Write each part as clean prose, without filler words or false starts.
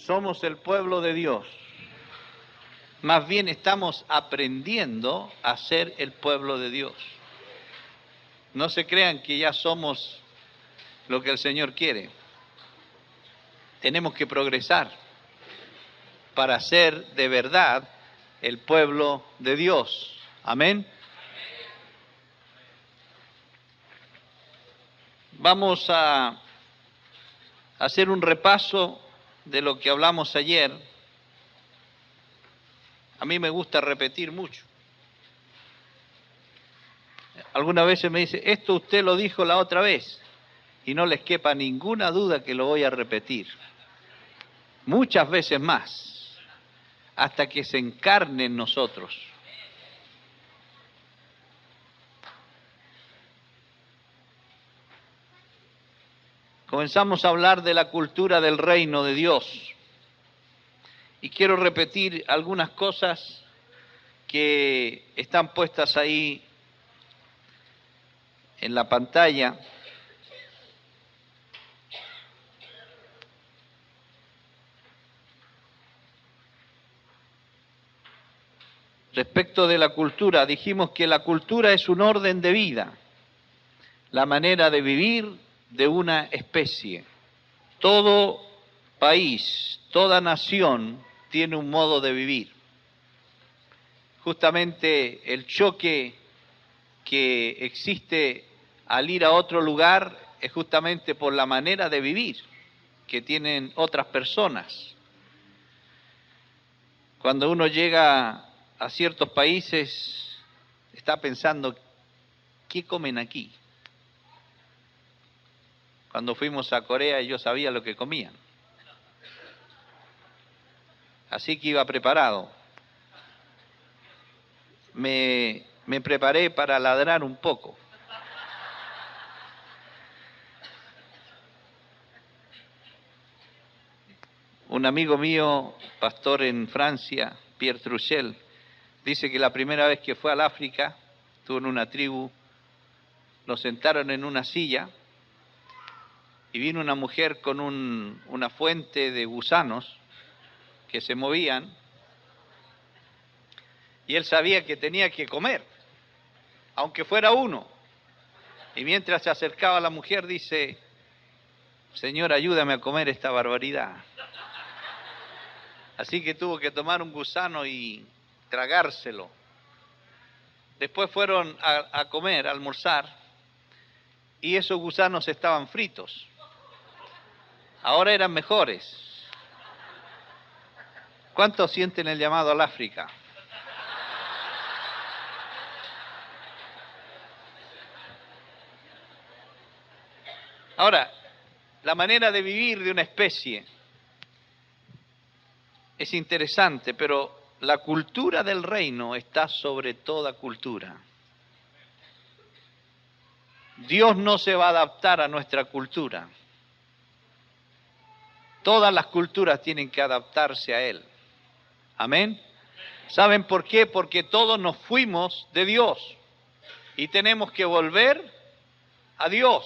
somos el pueblo de Dios. Más bien estamos aprendiendo a ser el pueblo de Dios. No se crean que ya somos lo que el Señor quiere. Tenemos que progresar para ser de verdad el pueblo de Dios. Amén. Vamos a hacer un repaso de lo que hablamos ayer. A mí me gusta repetir mucho. Algunas veces me dice, esto usted lo dijo la otra vez, y no les quepa ninguna duda que lo voy a repetir. Muchas veces más, hasta que se encarne en nosotros. Comenzamos a hablar de la cultura del reino de Dios. Y quiero repetir algunas cosas que están puestas ahí en la pantalla. Respecto de la cultura, dijimos que la cultura es un orden de vida, la manera de vivir de una especie. Todo país, toda nación tiene un modo de vivir. Justamente el choque que existe al ir a otro lugar es justamente por la manera de vivir que tienen otras personas. Cuando uno llega a ciertos países, está pensando, ¿qué comen aquí? Cuando fuimos a Corea yo sabía lo que comían. Así que iba preparado. Me preparé para ladrar un poco. Un amigo mío, pastor en Francia, Pierre Truchel, dice que la primera vez que fue al África, estuvo en una tribu, lo sentaron en una silla y vino una mujer con una fuente de gusanos que se movían y él sabía que tenía que comer, aunque fuera uno. Y mientras se acercaba a la mujer dice, Señor, ayúdame a comer esta barbaridad. Así que tuvo que tomar un gusano y tragárselo. Después fueron a comer, a almorzar, y esos gusanos estaban fritos. Ahora eran mejores. ¿Cuántos sienten el llamado al África? Ahora, la manera de vivir de una especie es interesante, pero la cultura del reino está sobre toda cultura. Dios no se va a adaptar a nuestra cultura. Todas las culturas tienen que adaptarse a Él. Amén. ¿Saben por qué? Porque todos nos fuimos de Dios y tenemos que volver a Dios.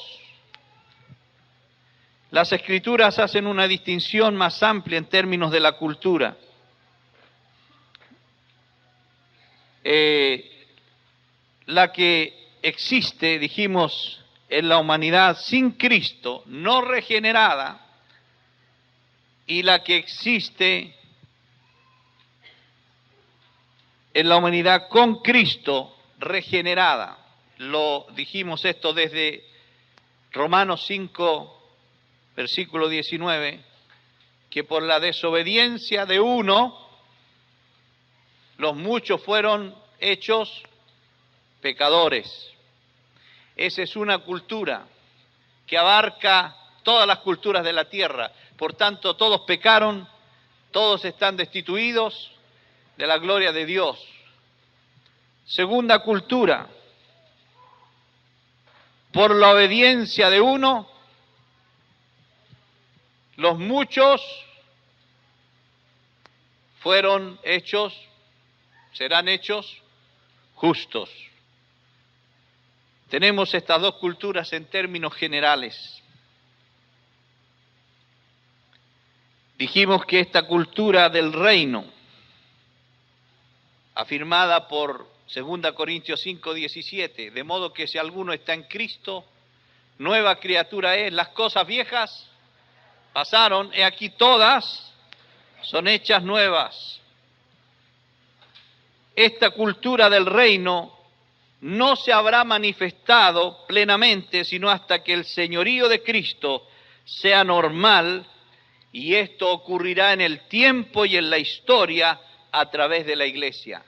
Las Escrituras hacen una distinción más amplia en términos de la cultura. La que existe, dijimos, en la humanidad sin Cristo, no regenerada, y la que existe en la humanidad con Cristo, regenerada. Lo dijimos esto desde Romanos 5, versículo 19, que por la desobediencia de uno, los muchos fueron hechos pecadores. Esa es una cultura que abarca todas las culturas de la tierra. Por tanto, todos pecaron, todos están destituidos de la gloria de Dios. Segunda cultura, por la obediencia de uno, los muchos fueron hechos, serán hechos justos. Tenemos estas dos culturas en términos generales. Dijimos que esta cultura del reino, afirmada por 2 Corintios 5:17, de modo que si alguno está en Cristo, nueva criatura es, las cosas viejas pasaron, he aquí todas son hechas nuevas. Esta cultura del reino no se habrá manifestado plenamente sino hasta que el señorío de Cristo sea normal, y esto ocurrirá en el tiempo y en la historia a través de la Iglesia.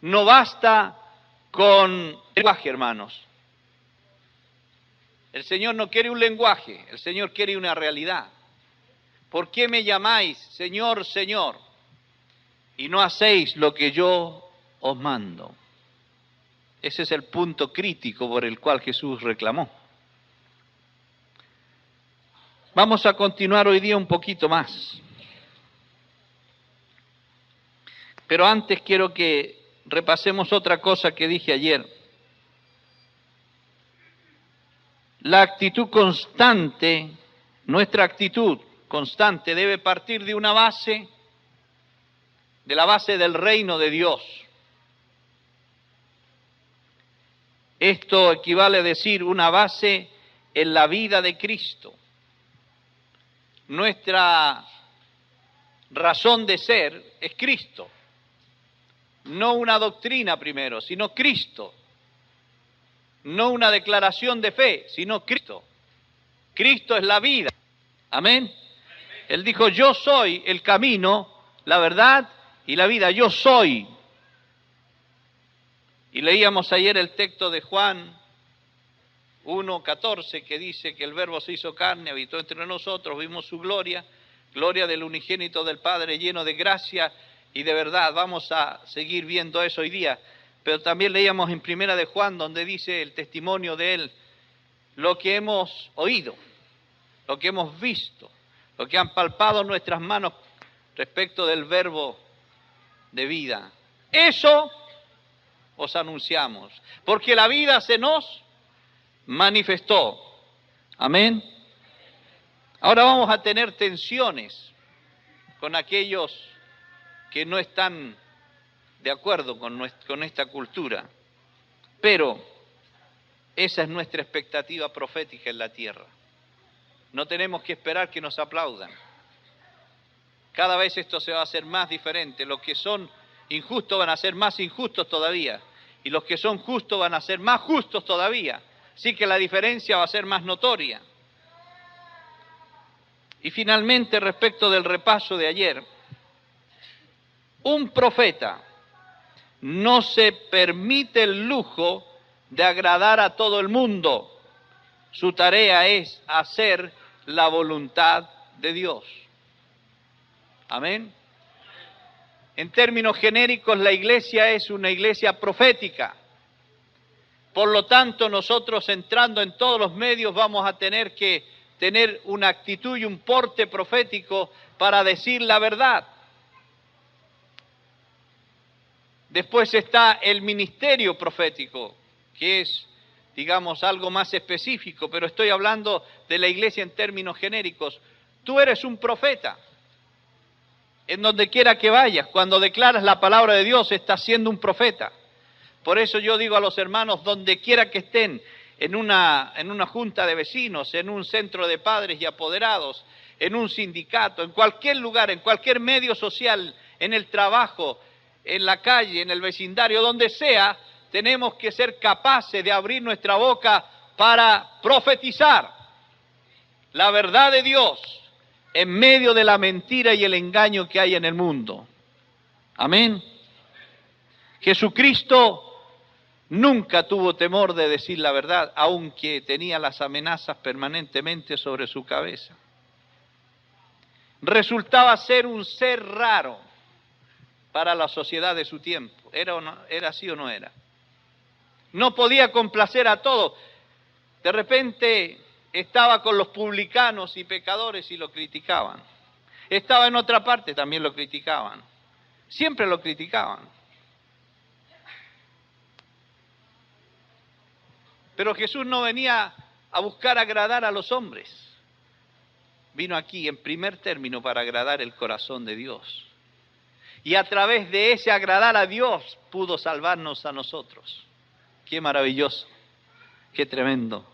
No basta con lenguaje, hermanos. El Señor no quiere un lenguaje, el Señor quiere una realidad. ¿Por qué me llamáis Señor, Señor, y no hacéis lo que yo os mando? Ese es el punto crítico por el cual Jesús reclamó. Vamos a continuar hoy día un poquito más. Pero antes quiero que repasemos otra cosa que dije ayer. La actitud constante, nuestra actitud constante debe partir de una base, de la base del reino de Dios. Esto equivale a decir una base en la vida de Cristo. Nuestra razón de ser es Cristo. No una doctrina primero, sino Cristo. No una declaración de fe, sino Cristo. Cristo es la vida. Amén. Él dijo, yo soy el camino, la verdad y la vida. Yo soy. Y leíamos ayer el texto de Juan 1:14 que dice que el Verbo se hizo carne, habitó entre nosotros, vimos su gloria, gloria del unigénito del Padre, lleno de gracia y de verdad. Vamos a seguir viendo eso hoy día. Pero también leíamos en Primera de Juan, donde dice el testimonio de él, lo que hemos oído, lo que hemos visto, lo que han palpado nuestras manos respecto del Verbo de vida. Eso os anunciamos, porque la vida se nos manifestó. Amén. Ahora vamos a tener tensiones con aquellos que no están de acuerdo con esta cultura, pero esa es nuestra expectativa profética en la tierra. No tenemos que esperar que nos aplaudan. Cada vez esto se va a hacer más diferente. Los que son injustos van a ser más injustos todavía, y los que son justos van a ser más justos todavía. Así que la diferencia va a ser más notoria. Y finalmente, respecto del repaso de ayer, un profeta no se permite el lujo de agradar a todo el mundo. Su tarea es hacer la voluntad de Dios. Amén. En términos genéricos, la iglesia es una iglesia profética. Por lo tanto, nosotros entrando en todos los medios vamos a tener que tener una actitud y un porte profético para decir la verdad. Después está el ministerio profético, que es, digamos, algo más específico, pero estoy hablando de la iglesia en términos genéricos. Tú eres un profeta. En donde quiera que vayas, cuando declaras la palabra de Dios, estás siendo un profeta. Por eso yo digo a los hermanos, donde quiera que estén, en una junta de vecinos, en un centro de padres y apoderados, en un sindicato, en cualquier lugar, en cualquier medio social, en el trabajo, en la calle, en el vecindario, donde sea, tenemos que ser capaces de abrir nuestra boca para profetizar la verdad de Dios en medio de la mentira y el engaño que hay en el mundo. Amén. Jesucristo nunca tuvo temor de decir la verdad, aunque tenía las amenazas permanentemente sobre su cabeza. Resultaba ser un ser raro para la sociedad de su tiempo. ¿Era o no? ¿Era así o no era? No podía complacer a todos. De repente estaba con los publicanos y pecadores y lo criticaban. Estaba en otra parte, también lo criticaban. Siempre lo criticaban. Pero Jesús no venía a buscar agradar a los hombres. vino aquí en primer término para agradar el corazón de Dios. Y a través de ese agradar a Dios pudo salvarnos a nosotros. Qué maravilloso, qué tremendo.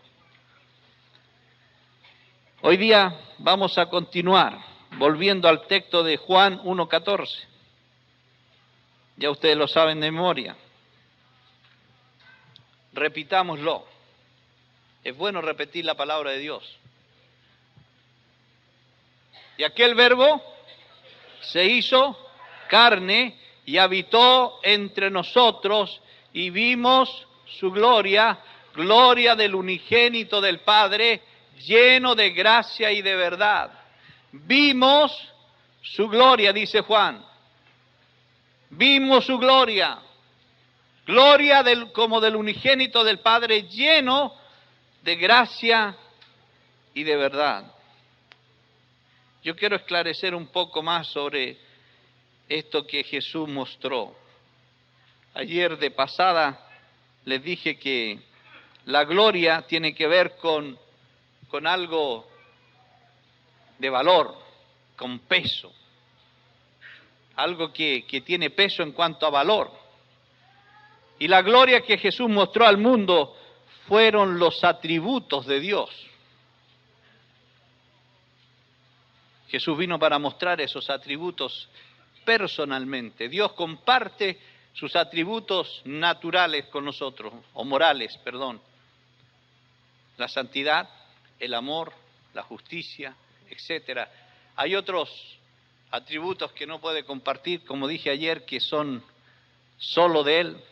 Hoy día vamos a continuar volviendo al texto de Juan 1:14. Ya ustedes lo saben de memoria. Repitámoslo. Es bueno repetir la palabra de Dios. Y aquel verbo se hizo carne y habitó entre nosotros y vimos su gloria, gloria del unigénito del Padre, lleno de gracia y de verdad. Vimos su gloria, dice Juan. Vimos su gloria. Gloria como del unigénito del Padre, lleno de gracia y de verdad. Yo quiero esclarecer un poco más sobre esto que Jesús mostró. Ayer de pasada les dije que la gloria tiene que ver con algo de valor, con peso. Algo que tiene peso en cuanto a valor. Y la gloria que Jesús mostró al mundo fueron los atributos de Dios. Jesús vino para mostrar esos atributos personalmente. Dios comparte sus atributos naturales con nosotros, o morales, perdón. La santidad, el amor, la justicia, etc. Hay otros atributos que no puede compartir, como dije ayer, que son solo de Él,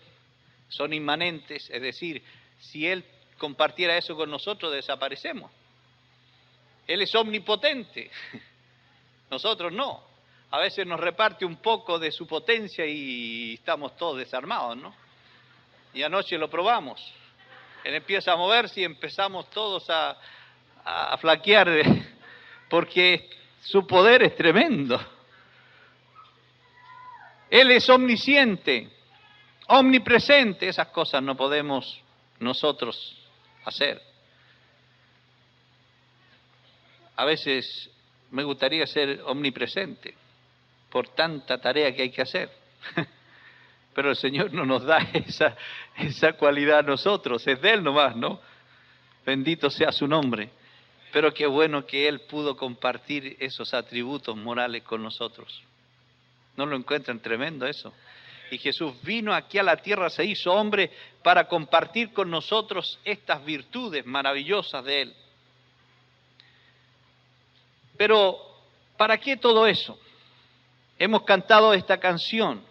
son inmanentes, es decir, si Él compartiera eso con nosotros, desaparecemos. Él es omnipotente, nosotros no. A veces nos reparte un poco de su potencia y estamos todos desarmados, ¿no? Y anoche lo probamos. Él empieza a moverse y empezamos todos a flaquear, porque su poder es tremendo. Él es omnisciente, omnipresente. Esas cosas no podemos nosotros hacer. A veces me gustaría ser omnipresente por tanta tarea que hay que hacer. Pero el Señor no nos da esa cualidad a nosotros, es de Él nomás, ¿no? Bendito sea su nombre. Pero qué bueno que Él pudo compartir esos atributos morales con nosotros. ¿No lo encuentran tremendo eso? Y Jesús vino aquí a la tierra, se hizo hombre para compartir con nosotros estas virtudes maravillosas de Él. Pero, ¿para qué todo eso? Hemos cantado esta canción.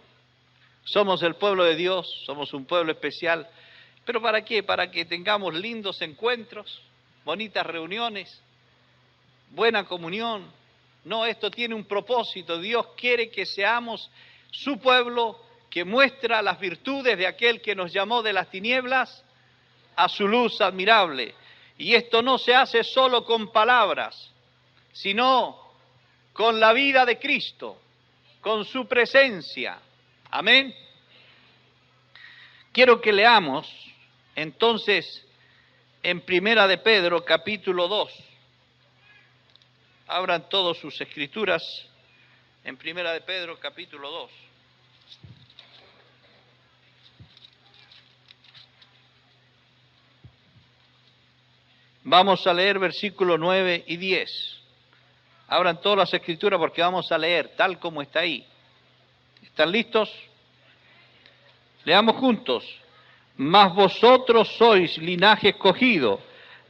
Somos el pueblo de Dios, somos un pueblo especial. ¿Pero para qué? Para que tengamos lindos encuentros, bonitas reuniones, buena comunión. No, esto tiene un propósito. Dios quiere que seamos su pueblo que muestra las virtudes de aquel que nos llamó de las tinieblas a su luz admirable. Y esto no se hace solo con palabras, sino con la vida de Cristo, con su presencia. Amén. Quiero que leamos entonces en Primera de Pedro, capítulo 2. Abran todos sus escrituras en Primera de Pedro, capítulo 2. Vamos a leer versículos 9 y 10. Abran todas las escrituras porque vamos a leer tal como está ahí. ¿Están listos? Leamos juntos. Mas vosotros sois linaje escogido,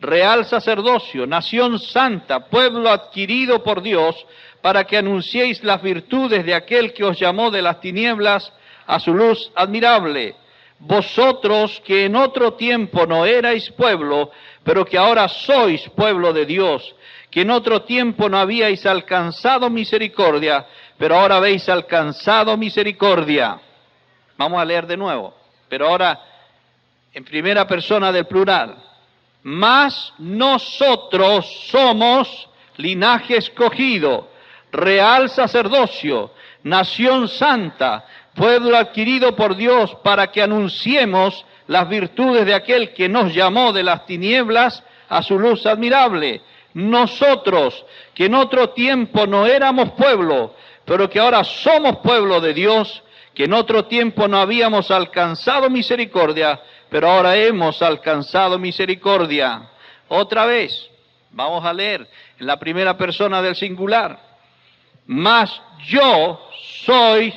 real sacerdocio, nación santa, pueblo adquirido por Dios, para que anunciéis las virtudes de aquel que os llamó de las tinieblas a su luz admirable. Vosotros que en otro tiempo no erais pueblo, pero que ahora sois pueblo de Dios, que en otro tiempo no habíais alcanzado misericordia, pero ahora habéis alcanzado misericordia. Vamos a leer de nuevo, pero ahora en primera persona del plural. Mas nosotros somos linaje escogido, real sacerdocio, nación santa, pueblo adquirido por Dios, para que anunciemos las virtudes de aquel que nos llamó de las tinieblas a su luz admirable. nosotros, que en otro tiempo no éramos pueblo, pero que ahora somos pueblo de Dios, que en otro tiempo no habíamos alcanzado misericordia, pero ahora hemos alcanzado misericordia. Otra vez, vamos a leer en la primera persona del singular. Mas yo soy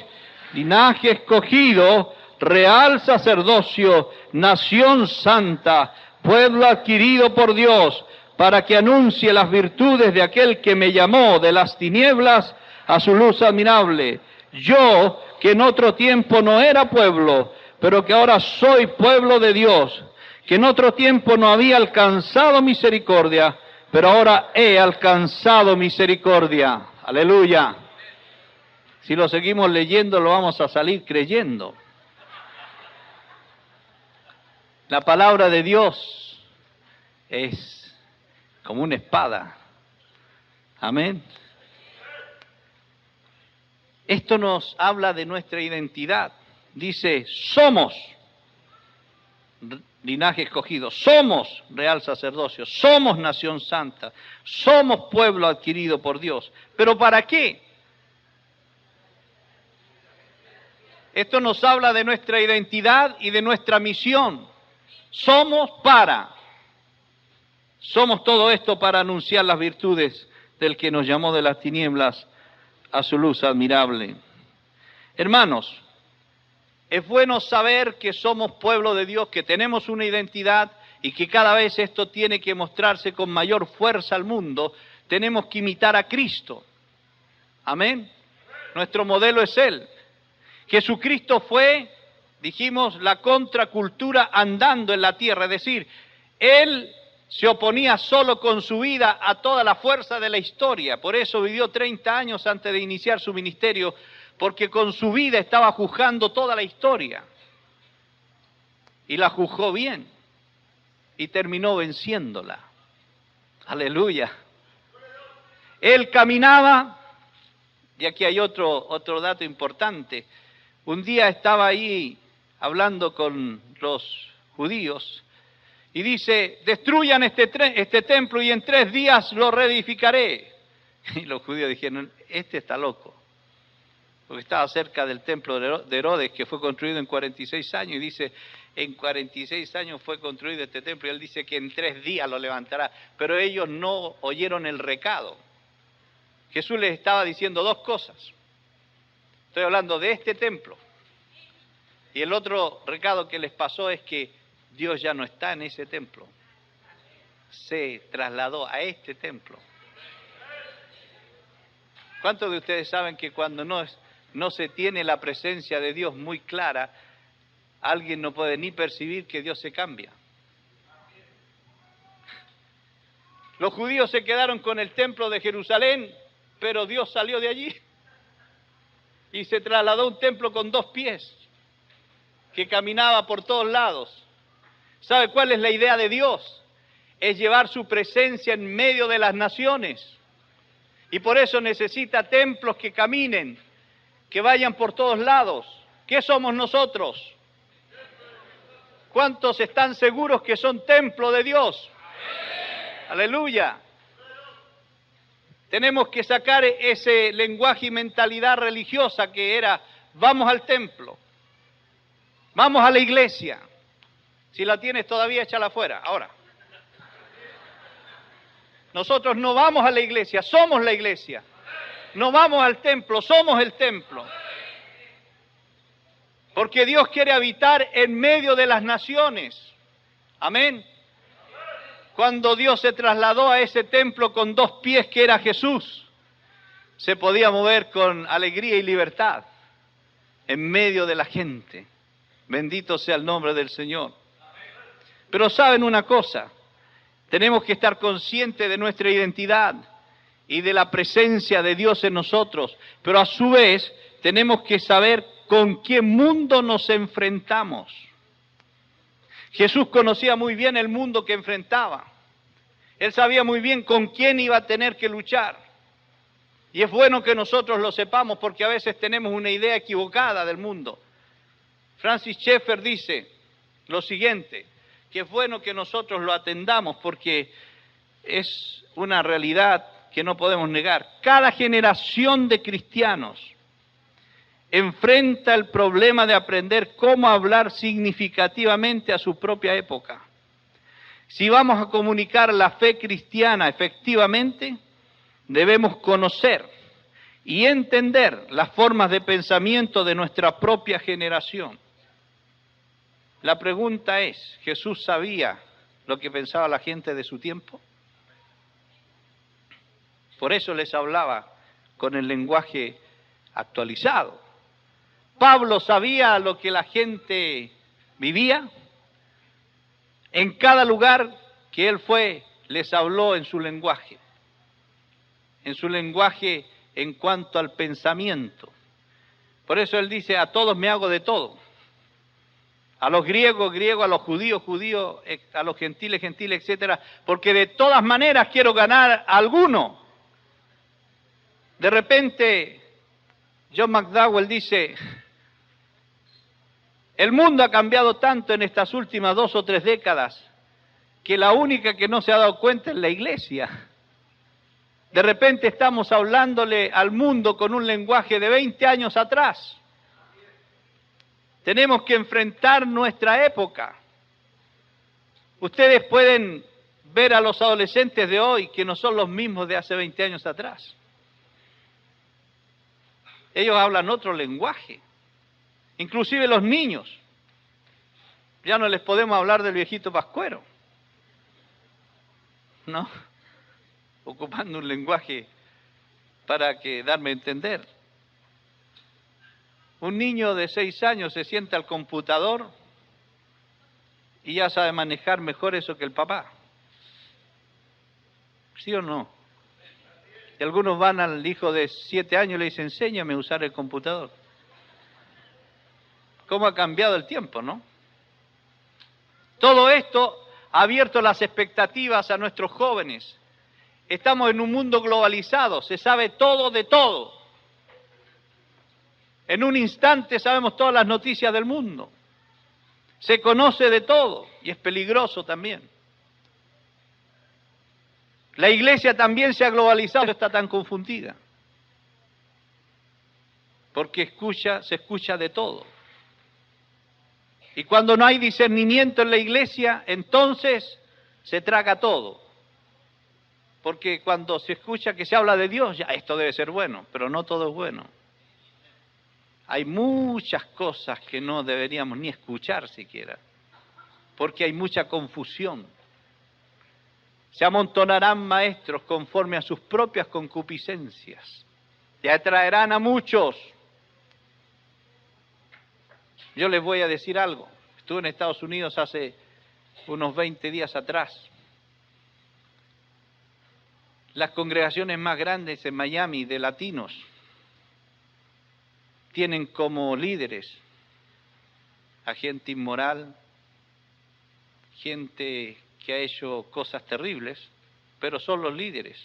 linaje escogido, real sacerdocio, nación santa, pueblo adquirido por Dios, para que anuncie las virtudes de aquel que me llamó de las tinieblas a su luz admirable. Yo, que en otro tiempo no era pueblo, pero que ahora soy pueblo de Dios, que en otro tiempo no había alcanzado misericordia, pero ahora he alcanzado misericordia. Aleluya. Si lo seguimos leyendo, lo vamos a salir creyendo. La palabra de Dios es como una espada. Amén. Esto nos habla de nuestra identidad. Dice, somos linaje escogido, somos real sacerdocio, somos nación santa, somos pueblo adquirido por Dios. ¿Pero para qué? Esto nos habla de nuestra identidad y de nuestra misión. Somos todo esto para anunciar las virtudes del que nos llamó de las tinieblas a su luz admirable. Hermanos, es bueno saber que somos pueblo de Dios, que tenemos una identidad y que cada vez esto tiene que mostrarse con mayor fuerza al mundo. Tenemos que imitar a Cristo. Amén. Nuestro modelo es Él. Jesucristo fue, dijimos, la contracultura andando en la tierra, es decir, Él se oponía solo con su vida a toda la fuerza de la historia. Por eso vivió 30 años antes de iniciar su ministerio, porque con su vida estaba juzgando toda la historia. Y la juzgó bien. Y terminó venciéndola. Aleluya. Él caminaba, y aquí hay otro dato importante. Un día estaba ahí hablando con los judíos y dice, destruyan este templo y en 3 días lo reedificaré. Y los judíos dijeron, este está loco. Porque estaba cerca del templo de Herodes, que fue construido en 46 años, y dice, en 46 años fue construido este templo, y él dice que en 3 días lo levantará. Pero ellos no oyeron el recado. Jesús les estaba diciendo 2 cosas. Estoy hablando de este templo. Y el otro recado que les pasó es que Dios ya no está en ese templo. Se trasladó a este templo. ¿Cuántos de ustedes saben que cuando no se tiene la presencia de Dios muy clara, alguien no puede ni percibir que Dios se cambia? Los judíos se quedaron con el templo de Jerusalén, pero Dios salió de allí y se trasladó a un templo con 2 pies, que caminaba por todos lados. ¿Sabe cuál es la idea de Dios? Es llevar su presencia en medio de las naciones. Y por eso necesita templos que caminen, que vayan por todos lados. ¿Qué somos nosotros? ¿Cuántos están seguros que son templo de Dios? Aleluya. Tenemos que sacar ese lenguaje y mentalidad religiosa que era, vamos al templo, vamos a la iglesia. Si la tienes todavía, échala afuera. Ahora, nosotros no vamos a la iglesia, somos la iglesia. No vamos al templo, somos el templo. Porque Dios quiere habitar en medio de las naciones. Amén. Cuando Dios se trasladó a ese templo con 2 pies que era Jesús, se podía mover con alegría y libertad en medio de la gente. Bendito sea el nombre del Señor. Pero saben una cosa, tenemos que estar conscientes de nuestra identidad y de la presencia de Dios en nosotros, pero a su vez tenemos que saber con qué mundo nos enfrentamos. Jesús conocía muy bien el mundo que enfrentaba. Él sabía muy bien con quién iba a tener que luchar. Y es bueno que nosotros lo sepamos porque a veces tenemos una idea equivocada del mundo. Francis Schaeffer dice lo siguiente, que es bueno que nosotros lo atendamos porque es una realidad que no podemos negar. Cada generación de cristianos enfrenta el problema de aprender cómo hablar significativamente a su propia época. Si vamos a comunicar la fe cristiana efectivamente, debemos conocer y entender las formas de pensamiento de nuestra propia generación. La pregunta es, ¿Jesús sabía lo que pensaba la gente de su tiempo? Por eso les hablaba con el lenguaje actualizado. Pablo sabía lo que la gente vivía. En cada lugar que él fue, les habló en su lenguaje en cuanto al pensamiento. Por eso él dice, a todos me hago de todo. A los griegos, griegos, a los judíos, judíos, a los gentiles, gentiles, etcétera, porque de todas maneras quiero ganar a alguno. De repente, John McDowell dice, el mundo ha cambiado tanto en estas últimas 2 o 3 décadas que la única que no se ha dado cuenta es la iglesia. De repente estamos hablándole al mundo con un lenguaje de 20 años atrás. Tenemos que enfrentar nuestra época. Ustedes pueden ver a los adolescentes de hoy que no son los mismos de hace 20 años atrás. Ellos hablan otro lenguaje. Inclusive los niños. Ya no les podemos hablar del viejito pascuero. ¿No? Ocupando un lenguaje para que darme a entender. Un niño de 6 años se sienta al computador y ya sabe manejar mejor eso que el papá. ¿Sí o no? Y algunos van al hijo de 7 años y le dicen, enséñame a usar el computador. ¿Cómo ha cambiado el tiempo, no? Todo esto ha abierto las expectativas a nuestros jóvenes. Estamos en un mundo globalizado, se sabe todo de todo. En un instante sabemos todas las noticias del mundo. Se conoce de todo y es peligroso también. La iglesia también se ha globalizado, está tan confundida. Porque se escucha de todo. Y cuando no hay discernimiento en la iglesia, entonces se traga todo. Porque cuando se escucha que se habla de Dios, ya esto debe ser bueno, pero no todo es bueno. Hay muchas cosas que no deberíamos ni escuchar siquiera, porque hay mucha confusión. Se amontonarán maestros conforme a sus propias concupiscencias, y atraerán a muchos. Yo les voy a decir algo. Estuve en Estados Unidos hace unos 20 días atrás. Las congregaciones más grandes en Miami de latinos tienen como líderes a gente inmoral, gente que ha hecho cosas terribles, pero son los líderes.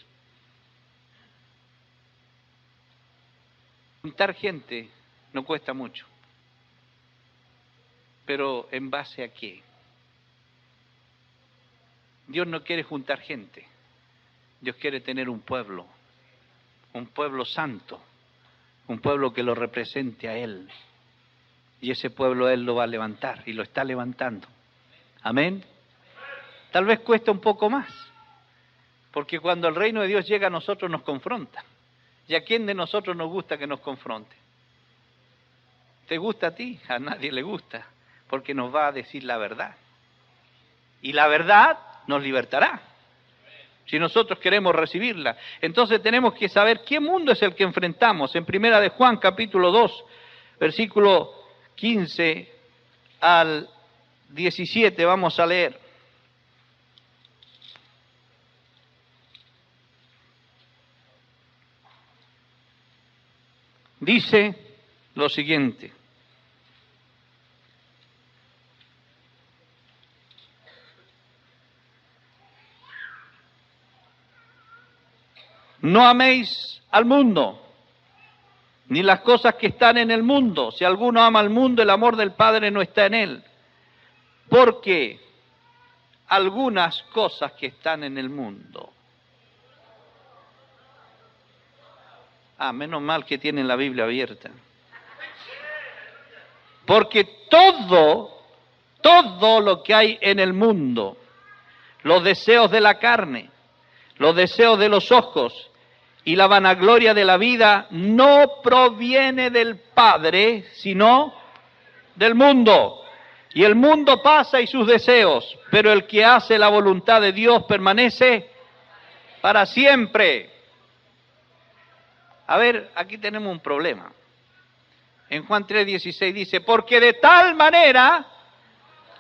Juntar gente no cuesta mucho, pero ¿en base a qué? Dios no quiere juntar gente, Dios quiere tener un pueblo santo, un pueblo que lo represente a Él. Y ese pueblo Él lo va a levantar y lo está levantando. Amén. Tal vez cuesta un poco más, porque cuando el reino de Dios llega a nosotros nos confronta. ¿Y a quién de nosotros nos gusta que nos confronte? ¿Te gusta a ti? A nadie le gusta, porque nos va a decir la verdad. Y la verdad nos libertará, si nosotros queremos recibirla. Entonces tenemos que saber qué mundo es el que enfrentamos. En Primera de Juan, capítulo 2, versículo 15 al 17, vamos a leer. Dice lo siguiente: no améis al mundo, ni las cosas que están en el mundo. Si alguno ama al mundo, el amor del Padre no está en él. Porque algunas cosas que están en el mundo. Menos mal que tienen la Biblia abierta. Porque todo lo que hay en el mundo, los deseos de la carne, los deseos de los ojos y la vanagloria de la vida, no proviene del Padre, sino del mundo. Y el mundo pasa y sus deseos, pero el que hace la voluntad de Dios permanece para siempre. A ver, aquí tenemos un problema. En Juan 3:16 dice, porque de tal manera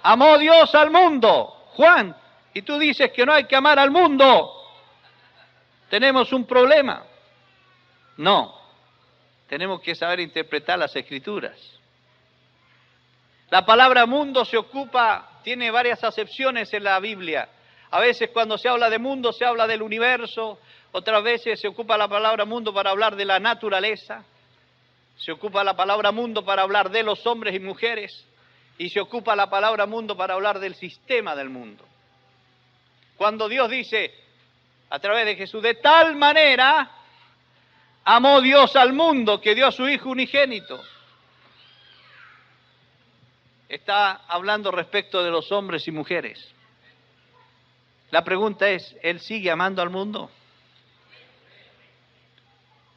amó Dios al mundo. Juan, y tú dices que no hay que amar al mundo. Tenemos un problema. No, tenemos que saber interpretar las Escrituras. La palabra mundo tiene varias acepciones en la Biblia. A veces cuando se habla de mundo se habla del universo, otras veces se ocupa la palabra mundo para hablar de la naturaleza, se ocupa la palabra mundo para hablar de los hombres y mujeres, y se ocupa la palabra mundo para hablar del sistema del mundo. Cuando Dios dice, a través de Jesús, de tal manera amó Dios al mundo que dio a su Hijo unigénito, está hablando respecto de los hombres y mujeres. La pregunta es, ¿Él sigue amando al mundo?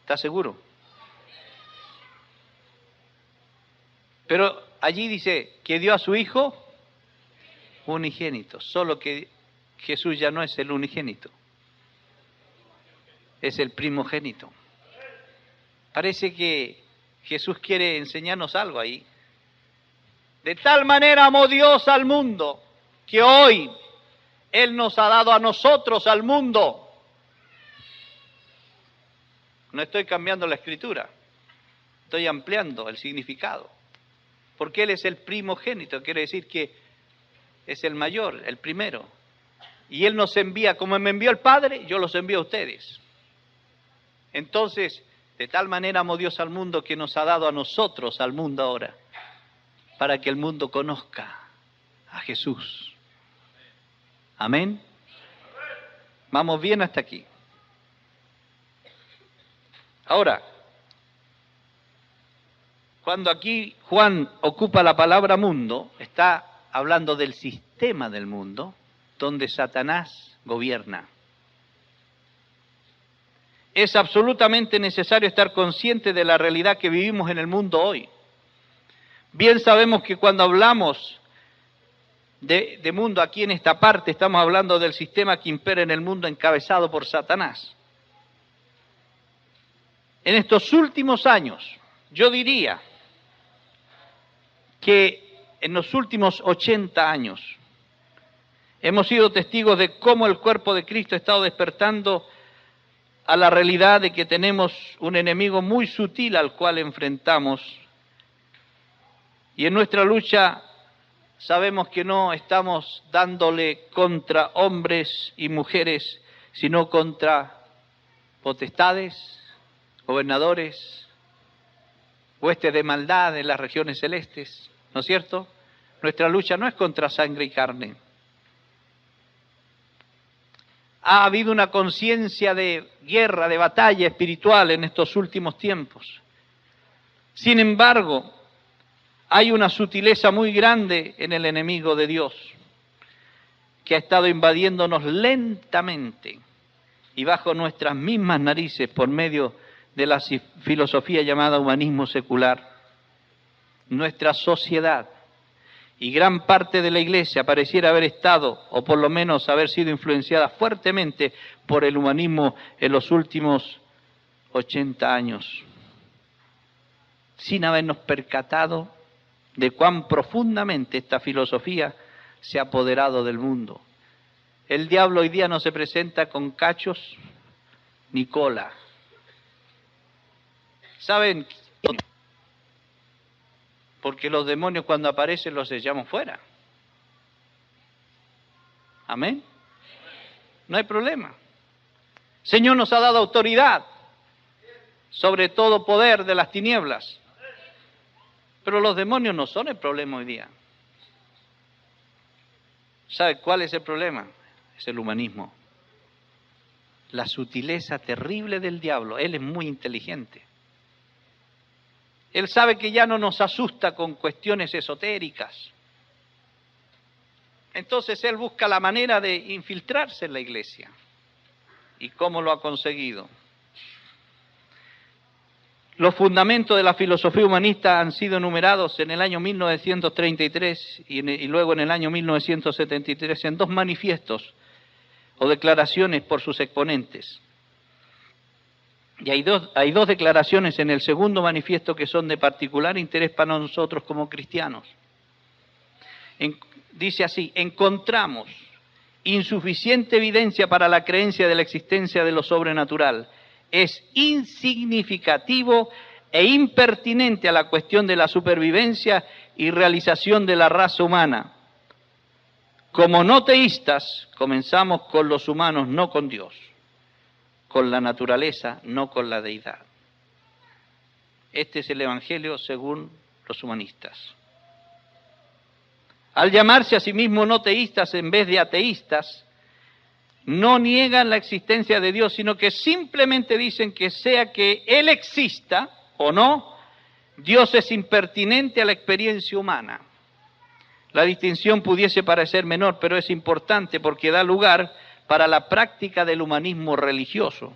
¿Está seguro? Pero allí dice que dio a su Hijo unigénito, solo que Jesús ya no es el unigénito, es el primogénito. Parece que Jesús quiere enseñarnos algo ahí. De tal manera amó Dios al mundo, que hoy Él nos ha dado a nosotros, al mundo. No estoy cambiando la Escritura, estoy ampliando el significado. Porque Él es el primogénito, quiere decir que es el mayor, el primero. Y Él nos envía, como me envió el Padre, yo los envío a ustedes. Entonces, de tal manera amó Dios al mundo que nos ha dado a nosotros, al mundo ahora, para que el mundo conozca a Jesús. Amén. Vamos bien hasta aquí. Ahora, cuando aquí Juan ocupa la palabra mundo, está hablando del sistema del mundo, donde Satanás gobierna. Es absolutamente necesario estar consciente de la realidad que vivimos en el mundo hoy. Bien sabemos que cuando hablamos de mundo aquí en esta parte, estamos hablando del sistema que impera en el mundo encabezado por Satanás. En estos últimos años, yo diría que en los últimos 80 años hemos sido testigos de cómo el cuerpo de Cristo ha estado despertando a la realidad de que tenemos un enemigo muy sutil al cual enfrentamos. Y en nuestra lucha sabemos que no estamos dándole contra hombres y mujeres, sino contra potestades, gobernadores, huestes de maldad en las regiones celestes, ¿no es cierto? Nuestra lucha no es contra sangre y carne. Ha habido una conciencia de guerra, de batalla espiritual en estos últimos tiempos. Sin embargo, hay una sutileza muy grande en el enemigo de Dios, que ha estado invadiéndonos lentamente y bajo nuestras mismas narices por medio de la filosofía llamada humanismo secular. Nuestra sociedad y gran parte de la Iglesia pareciera haber estado, o por lo menos haber sido influenciada fuertemente por el humanismo en los últimos 80 años, sin habernos percatado de cuán profundamente esta filosofía se ha apoderado del mundo. El diablo hoy día no se presenta con cachos ni cola. ¿Saben? Porque los demonios cuando aparecen los echamos fuera. Amén. No hay problema. El Señor nos ha dado autoridad sobre todo poder de las tinieblas. Pero los demonios no son el problema hoy día. ¿Sabe cuál es el problema? Es el humanismo. La sutileza terrible del diablo. Él es muy inteligente. Él sabe que ya no nos asusta con cuestiones esotéricas. Entonces él busca la manera de infiltrarse en la iglesia. ¿Y cómo lo ha conseguido? Los fundamentos de la filosofía humanista han sido enumerados en el año 1933 y luego en el año 1973 en 2 manifiestos o declaraciones por sus exponentes. Y hay dos declaraciones en el segundo manifiesto que son de particular interés para nosotros como cristianos. Dice así: encontramos insuficiente evidencia para la creencia de la existencia de lo sobrenatural. Es insignificativo e impertinente a la cuestión de la supervivencia y realización de la raza humana. Como no teístas, comenzamos con los humanos, no con Dios, con la naturaleza, no con la deidad. Este es el Evangelio según los humanistas. Al llamarse a sí mismos no teístas en vez de ateístas, no niegan la existencia de Dios, sino que simplemente dicen que sea que Él exista o no, Dios es impertinente a la experiencia humana. La distinción pudiese parecer menor, pero es importante porque da lugar para la práctica del humanismo religioso,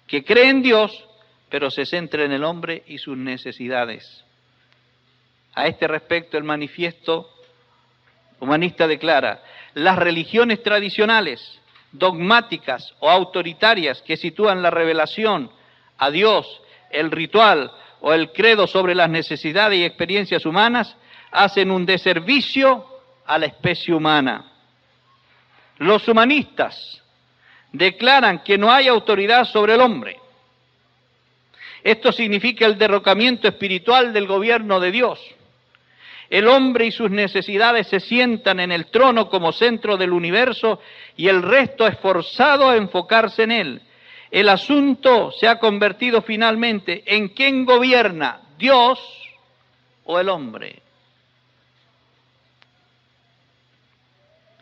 que cree en Dios, pero se centra en el hombre y sus necesidades. A este respecto, el manifiesto humanista declara: las religiones tradicionales, dogmáticas o autoritarias que sitúan la revelación a Dios, el ritual o el credo sobre las necesidades y experiencias humanas hacen un deservicio a la especie humana. Los humanistas declaran que no hay autoridad sobre el hombre. Esto significa el derrocamiento espiritual del gobierno de Dios. El hombre y sus necesidades se sientan en el trono como centro del universo y el resto es forzado a enfocarse en él. El asunto se ha convertido finalmente en quién gobierna, Dios o el hombre.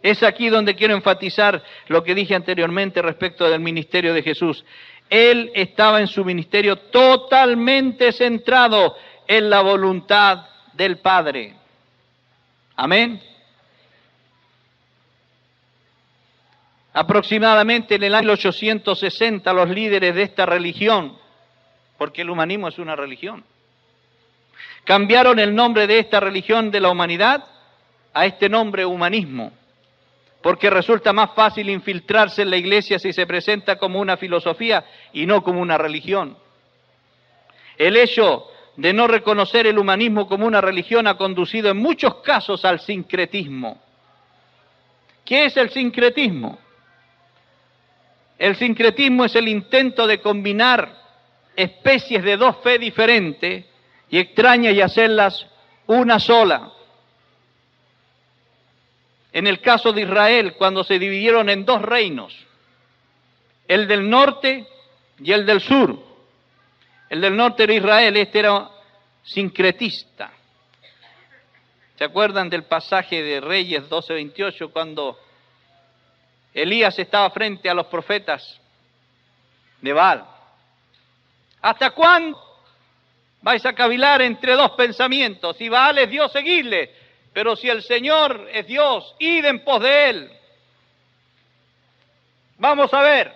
Es aquí donde quiero enfatizar lo que dije anteriormente respecto del ministerio de Jesús. Él estaba en su ministerio totalmente centrado en la voluntad del Padre. Amén. Aproximadamente en el año 1860 los líderes de esta religión, porque el humanismo es una religión, cambiaron el nombre de esta religión de la humanidad a este nombre humanismo, porque resulta más fácil infiltrarse en la iglesia si se presenta como una filosofía y no como una religión. El hecho de no reconocer el humanismo como una religión ha conducido en muchos casos al sincretismo. ¿Qué es el sincretismo? El sincretismo es el intento de combinar especies de dos fe diferentes y extrañas y hacerlas una sola. En el caso de Israel, cuando se dividieron en dos reinos, el del norte y el del sur. El del norte era Israel, este era sincretista. ¿Se acuerdan del pasaje de Reyes 12:28 cuando Elías estaba frente a los profetas de Baal? ¿Hasta cuándo vais a cavilar entre dos pensamientos? Si Baal es Dios, seguidle, pero si el Señor es Dios, id en pos de Él. Vamos a ver,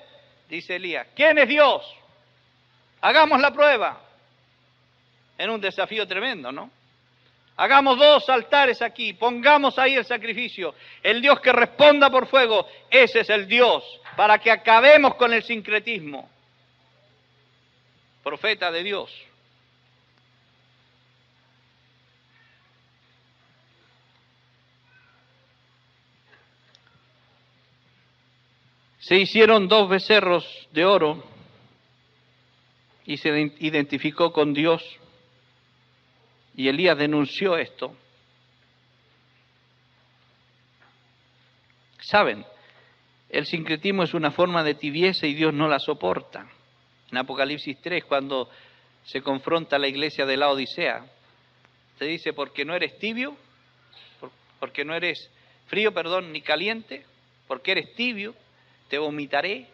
dice Elías, ¿quién es Dios? Hagamos la prueba. En un desafío tremendo, ¿no? Hagamos dos altares aquí, pongamos ahí el sacrificio. El Dios que responda por fuego, ese es el Dios, para que acabemos con el sincretismo. Profeta de Dios. Se hicieron 2 becerros de oro y se identificó con Dios. Y Elías denunció esto. ¿Saben? El sincretismo es una forma de tibieza y Dios no la soporta. En Apocalipsis 3, cuando se confronta a la iglesia de la Odisea, se dice, porque no eres tibio, porque no eres ni caliente, porque eres tibio, te vomitaré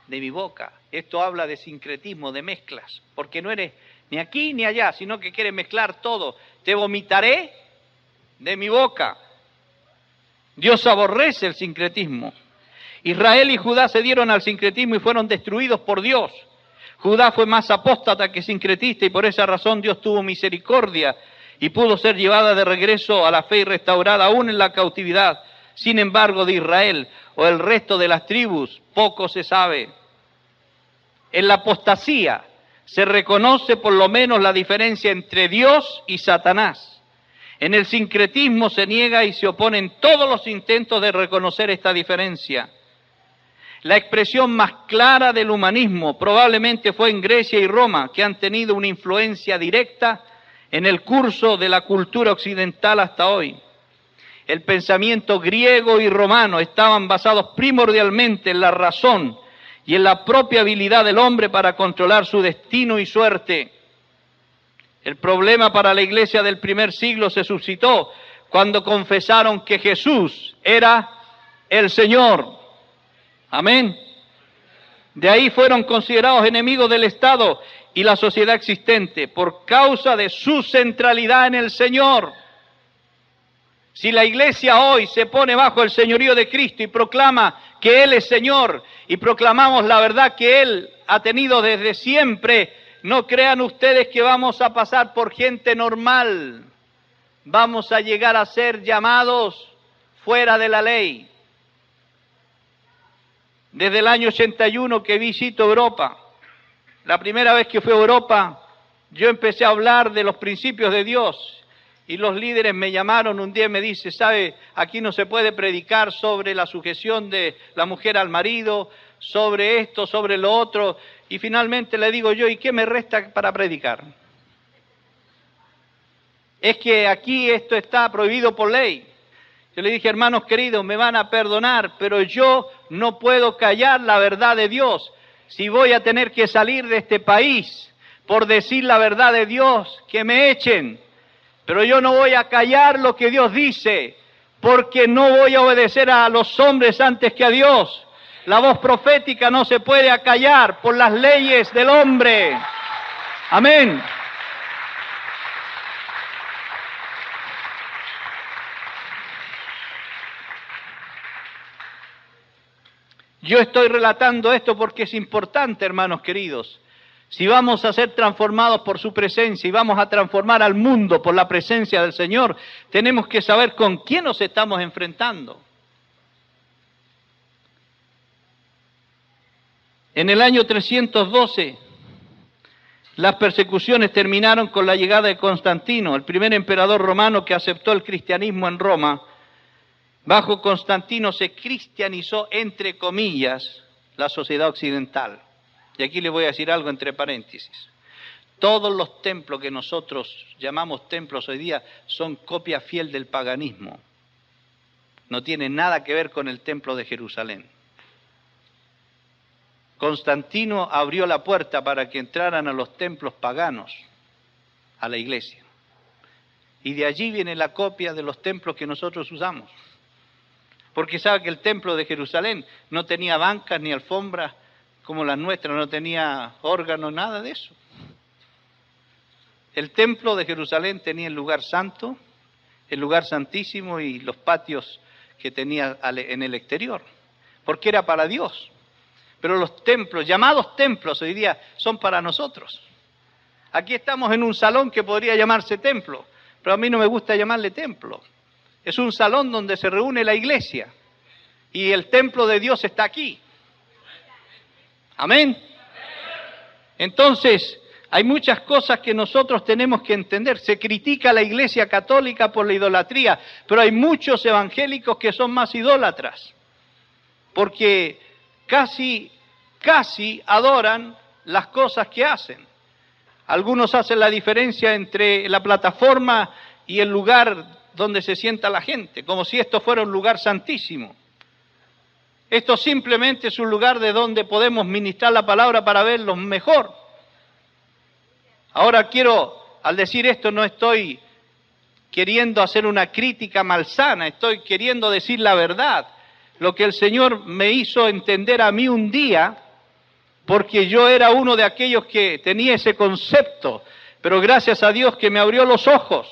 de mi boca. Esto habla de sincretismo, de mezclas, porque no eres ni aquí ni allá, sino que quieres mezclar todo. Te vomitaré de mi boca. Dios aborrece el sincretismo. Israel y Judá se dieron al sincretismo y fueron destruidos por Dios. Judá fue más apóstata que sincretista y por esa razón Dios tuvo misericordia y pudo ser llevada de regreso a la fe y restaurada aún en la cautividad. Sin embargo, de Israel o el resto de las tribus, poco se sabe. En la apostasía se reconoce por lo menos la diferencia entre Dios y Satanás. En el sincretismo se niega y se oponen todos los intentos de reconocer esta diferencia. La expresión más clara del humanismo probablemente fue en Grecia y Roma, que han tenido una influencia directa en el curso de la cultura occidental hasta hoy. El pensamiento griego y romano estaban basados primordialmente en la razón y en la propia habilidad del hombre para controlar su destino y suerte. El problema para la iglesia del primer siglo se suscitó cuando confesaron que Jesús era el Señor. Amén. De ahí fueron considerados enemigos del Estado y la sociedad existente por causa de su centralidad en el Señor. Si la iglesia hoy se pone bajo el señorío de Cristo y proclama que Él es Señor y proclamamos la verdad que Él ha tenido desde siempre, no crean ustedes que vamos a pasar por gente normal. Vamos a llegar a ser llamados fuera de la ley. Desde el año 81 que visito Europa, la primera vez que fui a Europa, yo empecé a hablar de los principios de Dios. Y los líderes me llamaron un día y me dice, ¿sabe? Aquí no se puede predicar sobre la sujeción de la mujer al marido, sobre esto, sobre lo otro. Y finalmente le digo yo, ¿y qué me resta para predicar? Es que aquí esto está prohibido por ley. Yo le dije, hermanos queridos, me van a perdonar, pero yo no puedo callar la verdad de Dios. Si voy a tener que salir de este país por decir la verdad de Dios, que me echen. Pero yo no voy a callar lo que Dios dice, porque no voy a obedecer a los hombres antes que a Dios. La voz profética no se puede acallar por las leyes del hombre. Amén. Yo estoy relatando esto porque es importante, hermanos queridos. Si vamos a ser transformados por su presencia y vamos a transformar al mundo por la presencia del Señor, tenemos que saber con quién nos estamos enfrentando. En el año 312, las persecuciones terminaron con la llegada de Constantino, el primer emperador romano que aceptó el cristianismo en Roma. Bajo Constantino se cristianizó, entre comillas, la sociedad occidental. Y aquí le voy a decir algo entre paréntesis. Todos los templos que nosotros llamamos templos hoy día son copia fiel del paganismo. No tienen nada que ver con el templo de Jerusalén. Constantino abrió la puerta para que entraran a los templos paganos, a la iglesia. Y de allí viene la copia de los templos que nosotros usamos. Porque sabe que el templo de Jerusalén no tenía bancas ni alfombras como las nuestras, no tenía órganos, nada de eso. El templo de Jerusalén tenía el lugar santo, el lugar santísimo y los patios que tenía en el exterior, porque era para Dios. Pero los templos, llamados templos hoy día, son para nosotros. Aquí estamos en un salón que podría llamarse templo, pero a mí no me gusta llamarle templo. Es un salón donde se reúne la iglesia y el templo de Dios está aquí. Amén. Entonces, hay muchas cosas que nosotros tenemos que entender. Se critica a la Iglesia Católica por la idolatría, pero hay muchos evangélicos que son más idólatras, porque casi adoran las cosas que hacen. Algunos hacen la diferencia entre la plataforma y el lugar donde se sienta la gente, como si esto fuera un lugar santísimo. Esto simplemente es un lugar de donde podemos ministrar la palabra para verlos mejor. Ahora al decir esto no estoy queriendo hacer una crítica malsana, estoy queriendo decir la verdad. Lo que el Señor me hizo entender a mí un día, porque yo era uno de aquellos que tenía ese concepto, pero gracias a Dios que me abrió los ojos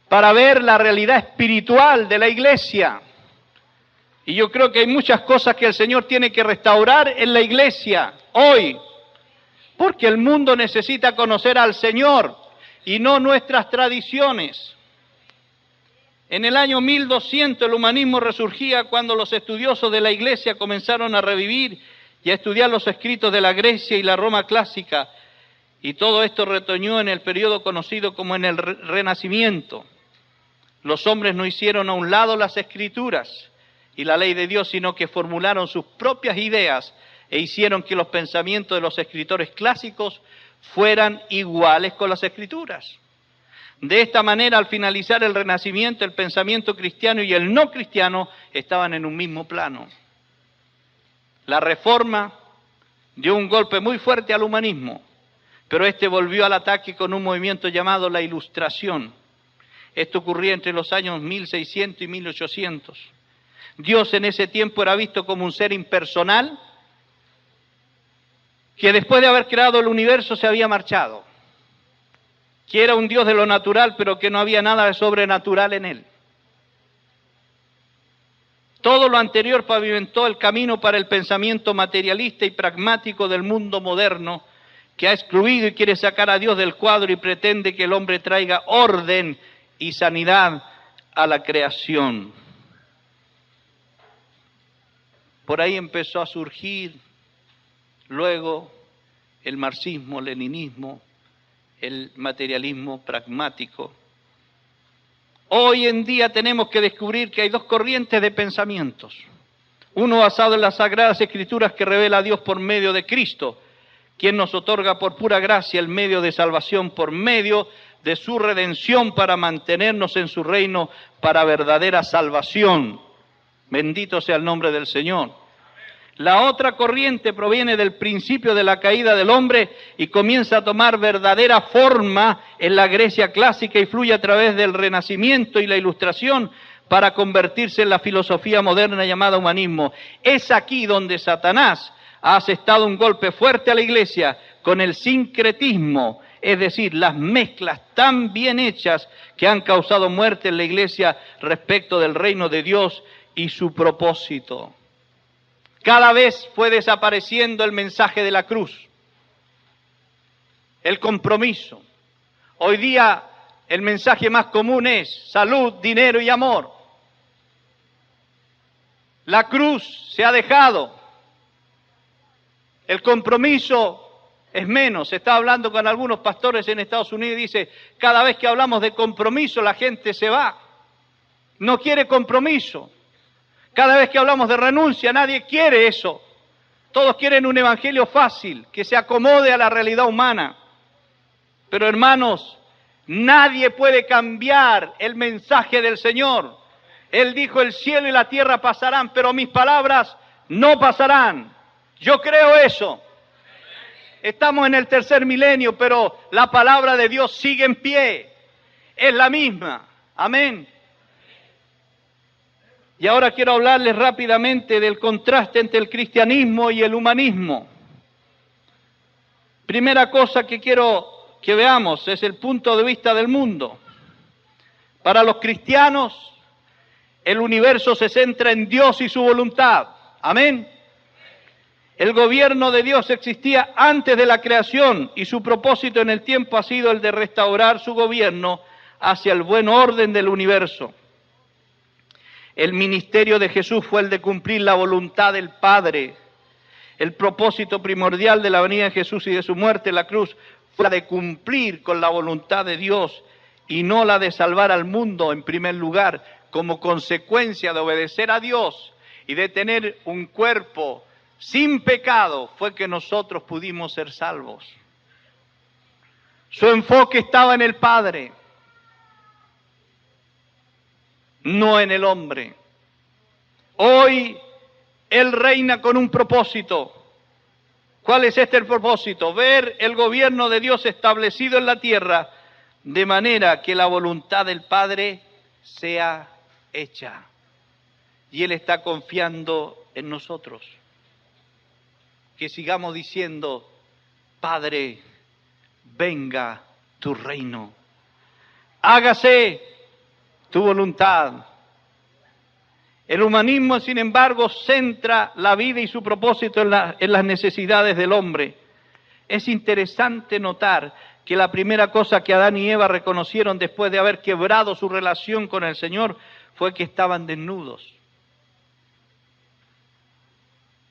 para ver la realidad espiritual de la iglesia. Y yo creo que hay muchas cosas que el Señor tiene que restaurar en la iglesia hoy, porque el mundo necesita conocer al Señor y no nuestras tradiciones. En el año 1200 el humanismo resurgía cuando los estudiosos de la iglesia comenzaron a revivir y a estudiar los escritos de la Grecia y la Roma clásica, y todo esto retoñó en el periodo conocido como en el Renacimiento. Los hombres no hicieron a un lado las escrituras y la ley de Dios, sino que formularon sus propias ideas e hicieron que los pensamientos de los escritores clásicos fueran iguales con las escrituras. De esta manera, al finalizar el Renacimiento, el pensamiento cristiano y el no cristiano estaban en un mismo plano. La Reforma dio un golpe muy fuerte al humanismo, pero este volvió al ataque con un movimiento llamado la Ilustración. Esto ocurría entre los años 1600 y 1800. Dios en ese tiempo era visto como un ser impersonal que después de haber creado el universo se había marchado, que era un Dios de lo natural, pero que no había nada de sobrenatural en él. Todo lo anterior pavimentó el camino para el pensamiento materialista y pragmático del mundo moderno, que ha excluido y quiere sacar a Dios del cuadro y pretende que el hombre traiga orden y sanidad a la creación. Por ahí empezó a surgir luego el marxismo, leninismo, el materialismo pragmático. Hoy en día tenemos que descubrir que hay dos corrientes de pensamientos. Uno basado en las Sagradas Escrituras que revela a Dios por medio de Cristo, quien nos otorga por pura gracia el medio de salvación por medio de su redención para mantenernos en su reino para verdadera salvación. Bendito sea el nombre del Señor. La otra corriente proviene del principio de la caída del hombre y comienza a tomar verdadera forma en la Grecia clásica y fluye a través del Renacimiento y la Ilustración para convertirse en la filosofía moderna llamada humanismo. Es aquí donde Satanás ha asestado un golpe fuerte a la iglesia con el sincretismo, es decir, las mezclas tan bien hechas que han causado muerte en la iglesia respecto del reino de Dios y su propósito. Cada vez fue desapareciendo el mensaje de la cruz, el compromiso. Hoy día el mensaje más común es salud, dinero y amor. La cruz se ha dejado. El compromiso es menos. Se está hablando con algunos pastores en Estados Unidos y dice, cada vez que hablamos de compromiso la gente se va. No quiere compromiso. Cada vez que hablamos de renuncia, nadie quiere eso. Todos quieren un evangelio fácil, que se acomode a la realidad humana. Pero hermanos, nadie puede cambiar el mensaje del Señor. Él dijo, el cielo y la tierra pasarán, pero mis palabras no pasarán. Yo creo eso. Estamos en el tercer milenio, pero la palabra de Dios sigue en pie. Es la misma. Amén. Y ahora quiero hablarles rápidamente del contraste entre el cristianismo y el humanismo. Primera cosa que quiero que veamos es el punto de vista del mundo. Para los cristianos, el universo se centra en Dios y su voluntad. Amén. El gobierno de Dios existía antes de la creación y su propósito en el tiempo ha sido el de restaurar su gobierno hacia el buen orden del universo. El ministerio de Jesús fue el de cumplir la voluntad del Padre. El propósito primordial de la venida de Jesús y de su muerte en la cruz fue la de cumplir con la voluntad de Dios y no la de salvar al mundo en primer lugar, como consecuencia de obedecer a Dios y de tener un cuerpo sin pecado, fue que nosotros pudimos ser salvos. Su enfoque estaba en el Padre, no en el hombre. Hoy Él reina con un propósito. ¿Cuál es este el propósito? Ver el gobierno de Dios establecido en la tierra de manera que la voluntad del Padre sea hecha. Y Él está confiando en nosotros. Que sigamos diciendo, Padre, venga tu reino. Hágase tu voluntad. El humanismo, sin embargo, centra la vida y su propósito en las necesidades del hombre. Es interesante notar que la primera cosa que Adán y Eva reconocieron después de haber quebrado su relación con el Señor fue que estaban desnudos.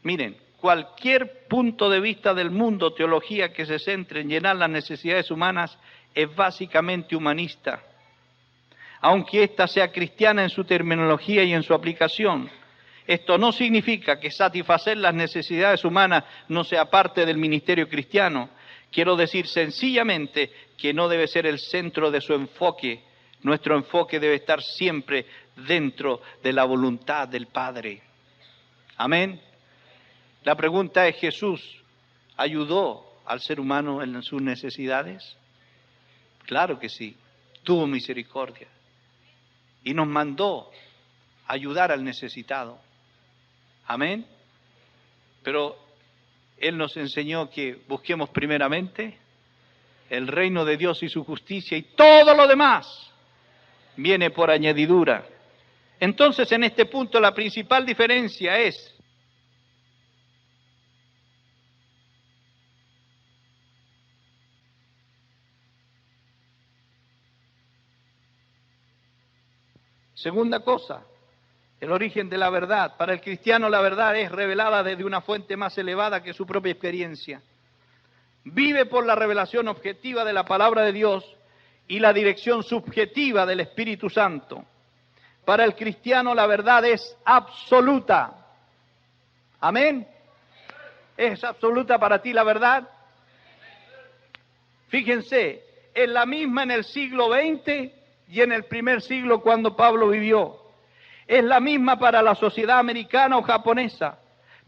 Miren, cualquier punto de vista del mundo, teología que se centre en llenar las necesidades humanas, es básicamente humanista. Aunque ésta sea cristiana en su terminología y en su aplicación. Esto no significa que satisfacer las necesidades humanas no sea parte del ministerio cristiano. Quiero decir sencillamente que no debe ser el centro de su enfoque. Nuestro enfoque debe estar siempre dentro de la voluntad del Padre. Amén. La pregunta es, ¿Jesús ayudó al ser humano en sus necesidades? Claro que sí. Tuvo misericordia. Y nos mandó ayudar al necesitado. Amén. Pero Él nos enseñó que busquemos primeramente el reino de Dios y su justicia, y todo lo demás viene por añadidura. Entonces, en este punto, la principal diferencia es segunda cosa, el origen de la verdad. Para el cristiano la verdad es revelada desde una fuente más elevada que su propia experiencia. Vive por la revelación objetiva de la palabra de Dios y la dirección subjetiva del Espíritu Santo. Para el cristiano la verdad es absoluta. ¿Amén? ¿Es absoluta para ti la verdad? Fíjense, es la misma en el siglo XX y en el primer siglo cuando Pablo vivió. Es la misma para la sociedad americana o japonesa,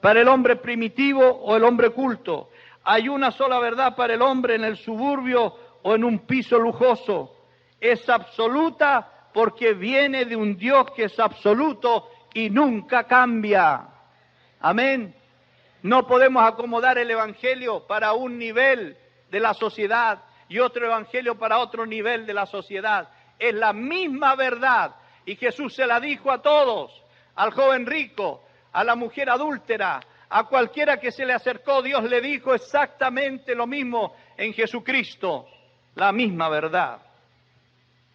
para el hombre primitivo o el hombre culto. Hay una sola verdad para el hombre en el suburbio o en un piso lujoso. Es absoluta porque viene de un Dios que es absoluto y nunca cambia. Amén. No podemos acomodar el evangelio para un nivel de la sociedad y otro evangelio para otro nivel de la sociedad. Es la misma verdad. Y Jesús se la dijo a todos, al joven rico, a la mujer adúltera, a cualquiera que se le acercó. Dios le dijo exactamente lo mismo en Jesucristo, la misma verdad.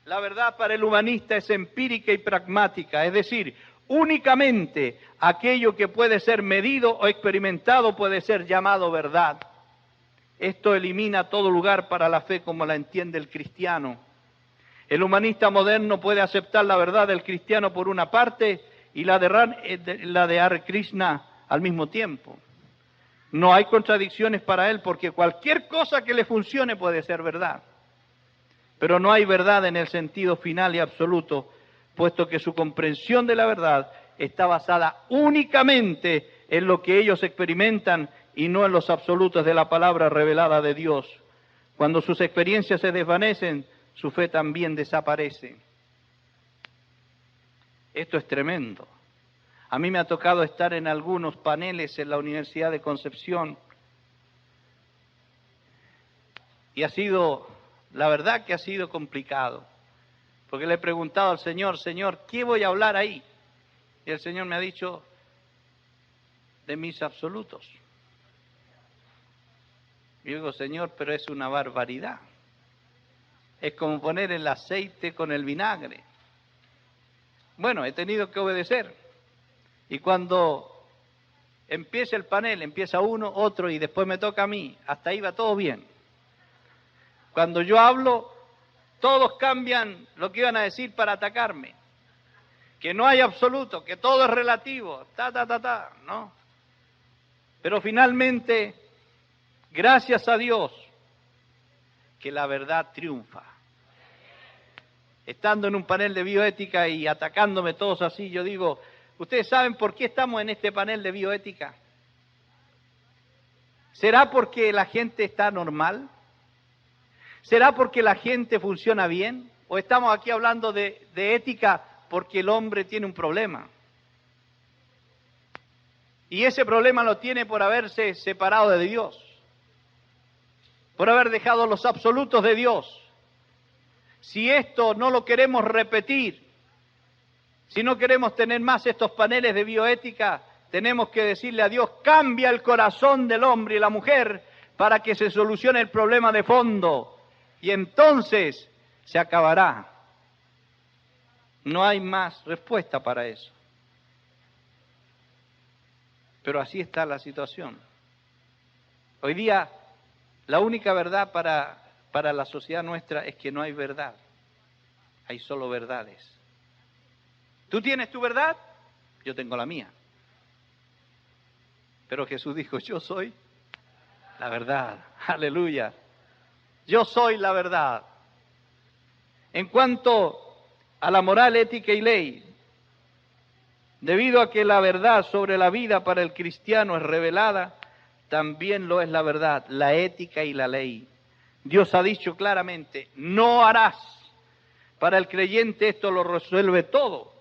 La verdad para el humanista es empírica y pragmática, es decir, únicamente aquello que puede ser medido o experimentado puede ser llamado verdad. Esto elimina todo lugar para la fe como la entiende el cristiano. El humanista moderno puede aceptar la verdad del cristiano por una parte y la de Hare Krishna al mismo tiempo. No hay contradicciones para él porque cualquier cosa que le funcione puede ser verdad. Pero no hay verdad en el sentido final y absoluto, puesto que su comprensión de la verdad está basada únicamente en lo que ellos experimentan y no en los absolutos de la palabra revelada de Dios. Cuando sus experiencias se desvanecen, su fe también desaparece. Esto es tremendo. A mí me ha tocado estar en algunos paneles en la Universidad de Concepción y la verdad que ha sido complicado, porque le he preguntado al Señor, Señor, ¿qué voy a hablar ahí? Y el Señor me ha dicho, de mis absolutos. Y yo digo, Señor, pero es una barbaridad. Es como poner el aceite con el vinagre. Bueno, he tenido que obedecer. Y cuando empieza el panel, empieza uno, otro, y después me toca a mí, hasta ahí va todo bien. Cuando yo hablo, todos cambian lo que iban a decir para atacarme. Que no hay absoluto, que todo es relativo, ¿no? Pero finalmente, gracias a Dios, que la verdad triunfa. Estando en un panel de bioética y atacándome todos así, yo digo, ¿ustedes saben por qué estamos en este panel de bioética? ¿Será porque la gente está normal? ¿Será porque la gente funciona bien? ¿O estamos aquí hablando de ética porque el hombre tiene un problema? Y ese problema lo tiene por haberse separado de Dios, por haber dejado los absolutos de Dios. Si esto no lo queremos repetir, si no queremos tener más estos paneles de bioética, tenemos que decirle a Dios, cambia el corazón del hombre y la mujer para que se solucione el problema de fondo. Y entonces se acabará. No hay más respuesta para eso. Pero así está la situación. Hoy día, la única verdad para la sociedad nuestra es que no hay verdad. Hay solo verdades. ¿Tú tienes tu verdad? Yo tengo la mía. Pero Jesús dijo, yo soy la verdad. Aleluya. Yo soy la verdad. En cuanto a la moral, ética y ley, debido a que la verdad sobre la vida para el cristiano es revelada, también lo es la verdad, la ética y la ley. Dios ha dicho claramente, no harás. Para el creyente esto lo resuelve todo.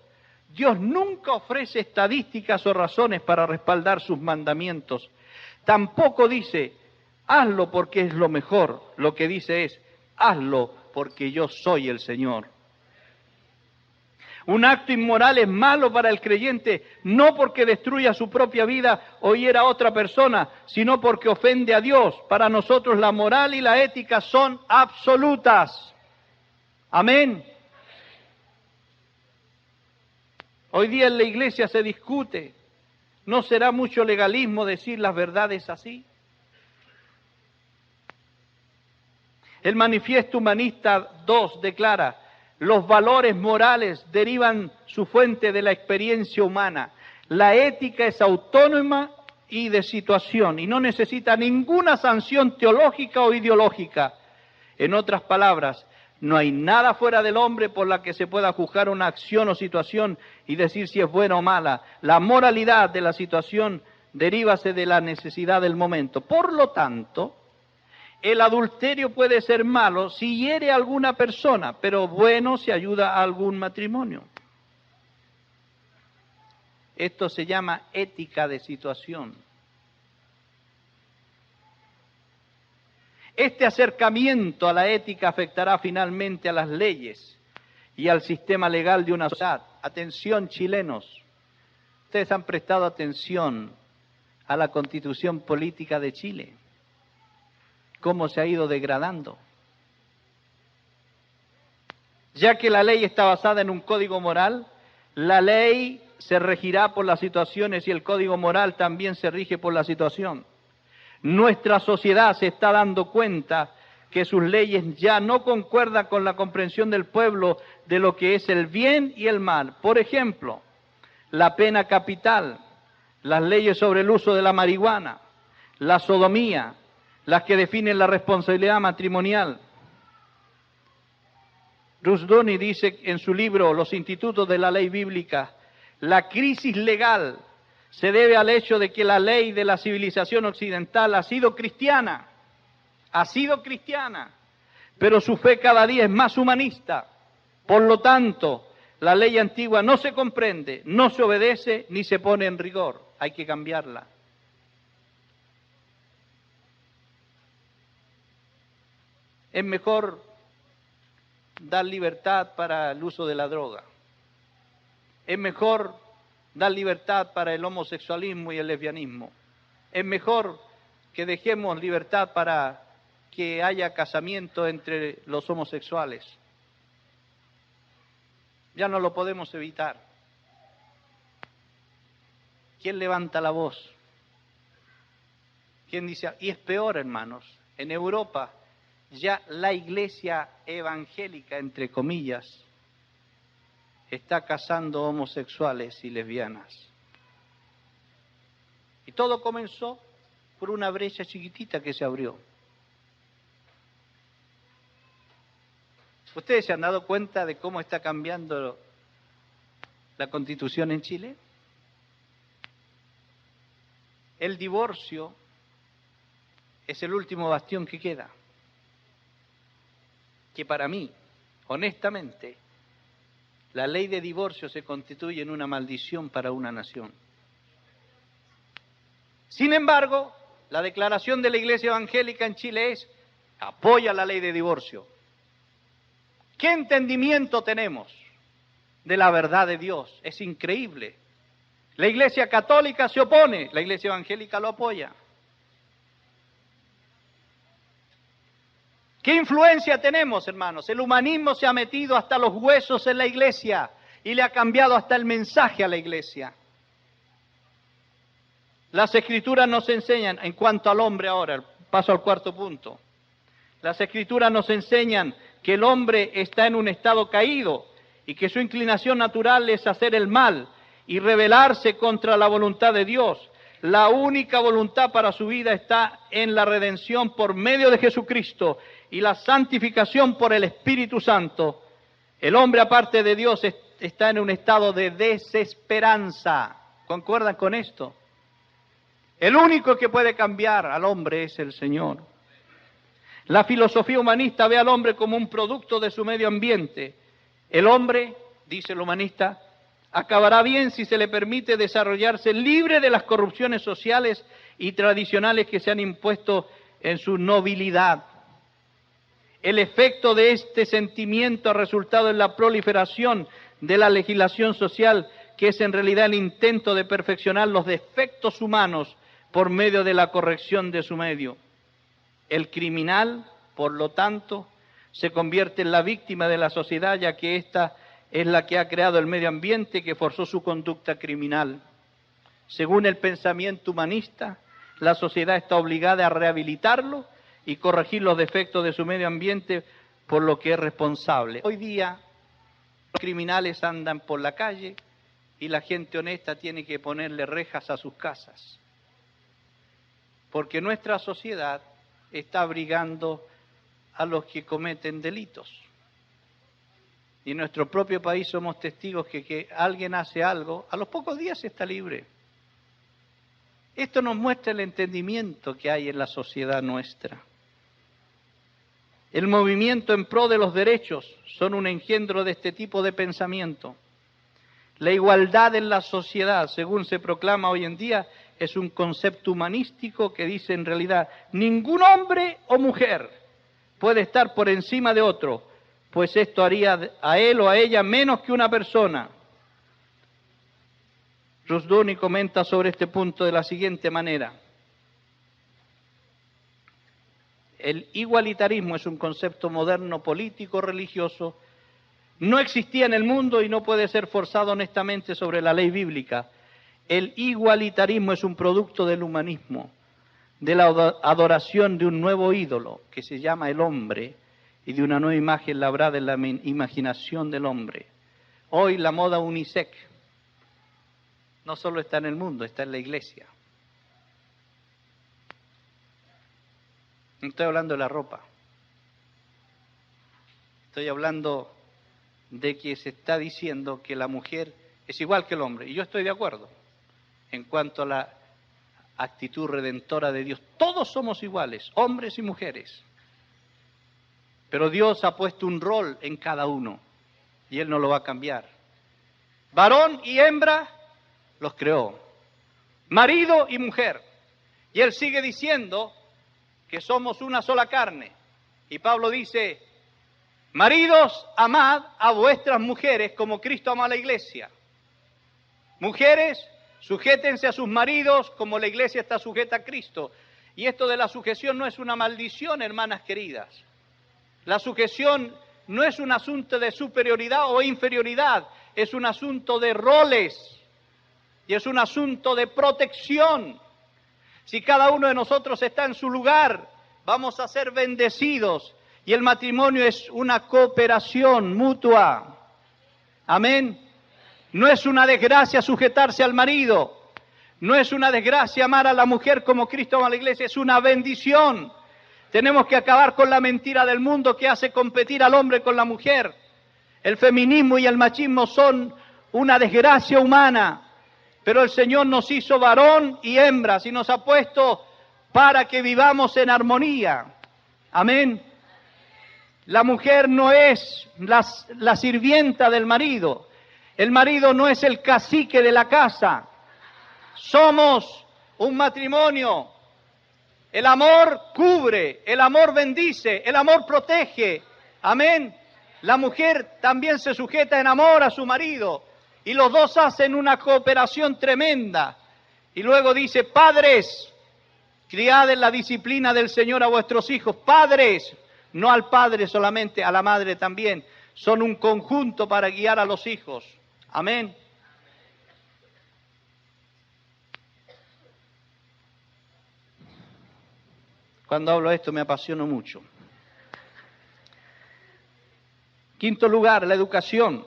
Dios nunca ofrece estadísticas o razones para respaldar sus mandamientos. Tampoco dice, hazlo porque es lo mejor. Lo que dice es, hazlo porque yo soy el Señor. Un acto inmoral es malo para el creyente, no porque destruya su propia vida o hiera a otra persona, sino porque ofende a Dios. Para nosotros la moral y la ética son absolutas. Amén. Hoy día en la iglesia se discute, ¿no será mucho legalismo decir las verdades así? El Manifiesto Humanista 2 declara, los valores morales derivan su fuente de la experiencia humana. La ética es autónoma y de situación y no necesita ninguna sanción teológica o ideológica. En otras palabras, no hay nada fuera del hombre por la que se pueda juzgar una acción o situación y decir si es buena o mala. La moralidad de la situación derívase de la necesidad del momento. Por lo tanto, el adulterio puede ser malo si hiere a alguna persona, pero bueno si ayuda a algún matrimonio. Esto se llama ética de situación. Este acercamiento a la ética afectará finalmente a las leyes y al sistema legal de una sociedad. Atención, chilenos. Ustedes han prestado atención a la Constitución política de Chile. Cómo se ha ido degradando. Ya que la ley está basada en un código moral, la ley se regirá por las situaciones y el código moral también se rige por la situación. Nuestra sociedad se está dando cuenta que sus leyes ya no concuerdan con la comprensión del pueblo de lo que es el bien y el mal. Por ejemplo, la pena capital, las leyes sobre el uso de la marihuana, la sodomía, las que definen la responsabilidad matrimonial. Rushduni dice en su libro Los Institutos de la Ley Bíblica, la crisis legal se debe al hecho de que la ley de la civilización occidental ha sido cristiana, pero su fe cada día es más humanista. Por lo tanto, la ley antigua no se comprende, no se obedece ni se pone en rigor. Hay que cambiarla. Es mejor dar libertad para el uso de la droga. Es mejor dar libertad para el homosexualismo y el lesbianismo. Es mejor que dejemos libertad para que haya casamiento entre los homosexuales. Ya no lo podemos evitar. ¿Quién levanta la voz? ¿Quién dice? Y es peor, hermanos. En Europa ya la iglesia evangélica, entre comillas, está casando homosexuales y lesbianas. Y todo comenzó por una brecha chiquitita que se abrió. ¿Ustedes se han dado cuenta de cómo está cambiando la Constitución en Chile? El divorcio es el último bastión que queda. que para mí, honestamente, la ley de divorcio se constituye en una maldición para una nación. Sin embargo, la declaración de la Iglesia Evangélica en Chile es: apoya la ley de divorcio. ¿Qué entendimiento tenemos de la verdad de Dios? Es increíble. La Iglesia Católica se opone, la Iglesia Evangélica lo apoya. ¿Qué influencia tenemos, hermanos? El humanismo se ha metido hasta los huesos en la Iglesia y le ha cambiado hasta el mensaje a la Iglesia. Las Escrituras nos enseñan, en cuanto al hombre ahora, paso al cuarto punto. Las Escrituras nos enseñan que el hombre está en un estado caído y que su inclinación natural es hacer el mal y rebelarse contra la voluntad de Dios. La única voluntad para su vida está en la redención por medio de Jesucristo y la santificación por el Espíritu Santo. El hombre, aparte de Dios, está en un estado de desesperanza. ¿Concuerdan con esto? El único que puede cambiar al hombre es el Señor. La filosofía humanista ve al hombre como un producto de su medio ambiente. El hombre, dice el humanista, acabará bien si se le permite desarrollarse libre de las corrupciones sociales y tradicionales que se han impuesto en su nobilidad. El efecto de este sentimiento ha resultado en la proliferación de la legislación social, que es en realidad el intento de perfeccionar los defectos humanos por medio de la corrección de su medio. El criminal, por lo tanto, se convierte en la víctima de la sociedad, ya que ésta es la que ha creado el medio ambiente que forzó su conducta criminal. Según el pensamiento humanista, la sociedad está obligada a rehabilitarlo y corregir los defectos de su medio ambiente, por lo que es responsable. Hoy día los criminales andan por la calle y la gente honesta tiene que ponerle rejas a sus casas, porque nuestra sociedad está abrigando a los que cometen delitos. Y en nuestro propio país somos testigos que alguien hace algo, a los pocos días está libre. Esto nos muestra el entendimiento que hay en la sociedad nuestra. El movimiento en pro de los derechos son un engendro de este tipo de pensamiento. La igualdad en la sociedad, según se proclama hoy en día, es un concepto humanístico que dice en realidad: ningún hombre o mujer puede estar por encima de otro, pues esto haría a él o a ella menos que una persona. Rushduni comenta sobre este punto de la siguiente manera: el igualitarismo es un concepto moderno, político, religioso. No existía en el mundo y no puede ser forzado honestamente sobre la ley bíblica. El igualitarismo es un producto del humanismo, de la adoración de un nuevo ídolo que se llama el hombre y de una nueva imagen labrada en la imaginación del hombre. Hoy la moda unisex no solo está en el mundo, está en la iglesia. No estoy hablando de la ropa. Estoy hablando de que se está diciendo que la mujer es igual que el hombre. Y yo estoy de acuerdo en cuanto a la actitud redentora de Dios. Todos somos iguales, hombres y mujeres. Pero Dios ha puesto un rol en cada uno y Él no lo va a cambiar. Varón y hembra los creó. Marido y mujer. Y Él sigue diciendo que somos una sola carne. Y Pablo dice: maridos, amad a vuestras mujeres como Cristo amó a la iglesia. Mujeres, sujétense a sus maridos como la iglesia está sujeta a Cristo. Y esto de la sujeción no es una maldición, hermanas queridas. La sujeción no es un asunto de superioridad o inferioridad, es un asunto de roles y es un asunto de protección. Si cada uno de nosotros está en su lugar, vamos a ser bendecidos. Y el matrimonio es una cooperación mutua. Amén. No es una desgracia sujetarse al marido. No es una desgracia amar a la mujer como Cristo ama a la iglesia. Es una bendición. Tenemos que acabar con la mentira del mundo que hace competir al hombre con la mujer. El feminismo y el machismo son una desgracia humana. Pero el Señor nos hizo varón y hembra y nos ha puesto para que vivamos en armonía. Amén. La mujer no es la sirvienta del marido. El marido no es el cacique de la casa. Somos un matrimonio. El amor cubre, el amor bendice, el amor protege. Amén. La mujer también se sujeta en amor a su marido y los dos hacen una cooperación tremenda. Y luego dice, padres, criad en la disciplina del Señor a vuestros hijos. Padres, no al padre solamente, a la madre también. Son un conjunto para guiar a los hijos. Amén. Cuando hablo de esto me apasiono mucho. Quinto lugar, la educación.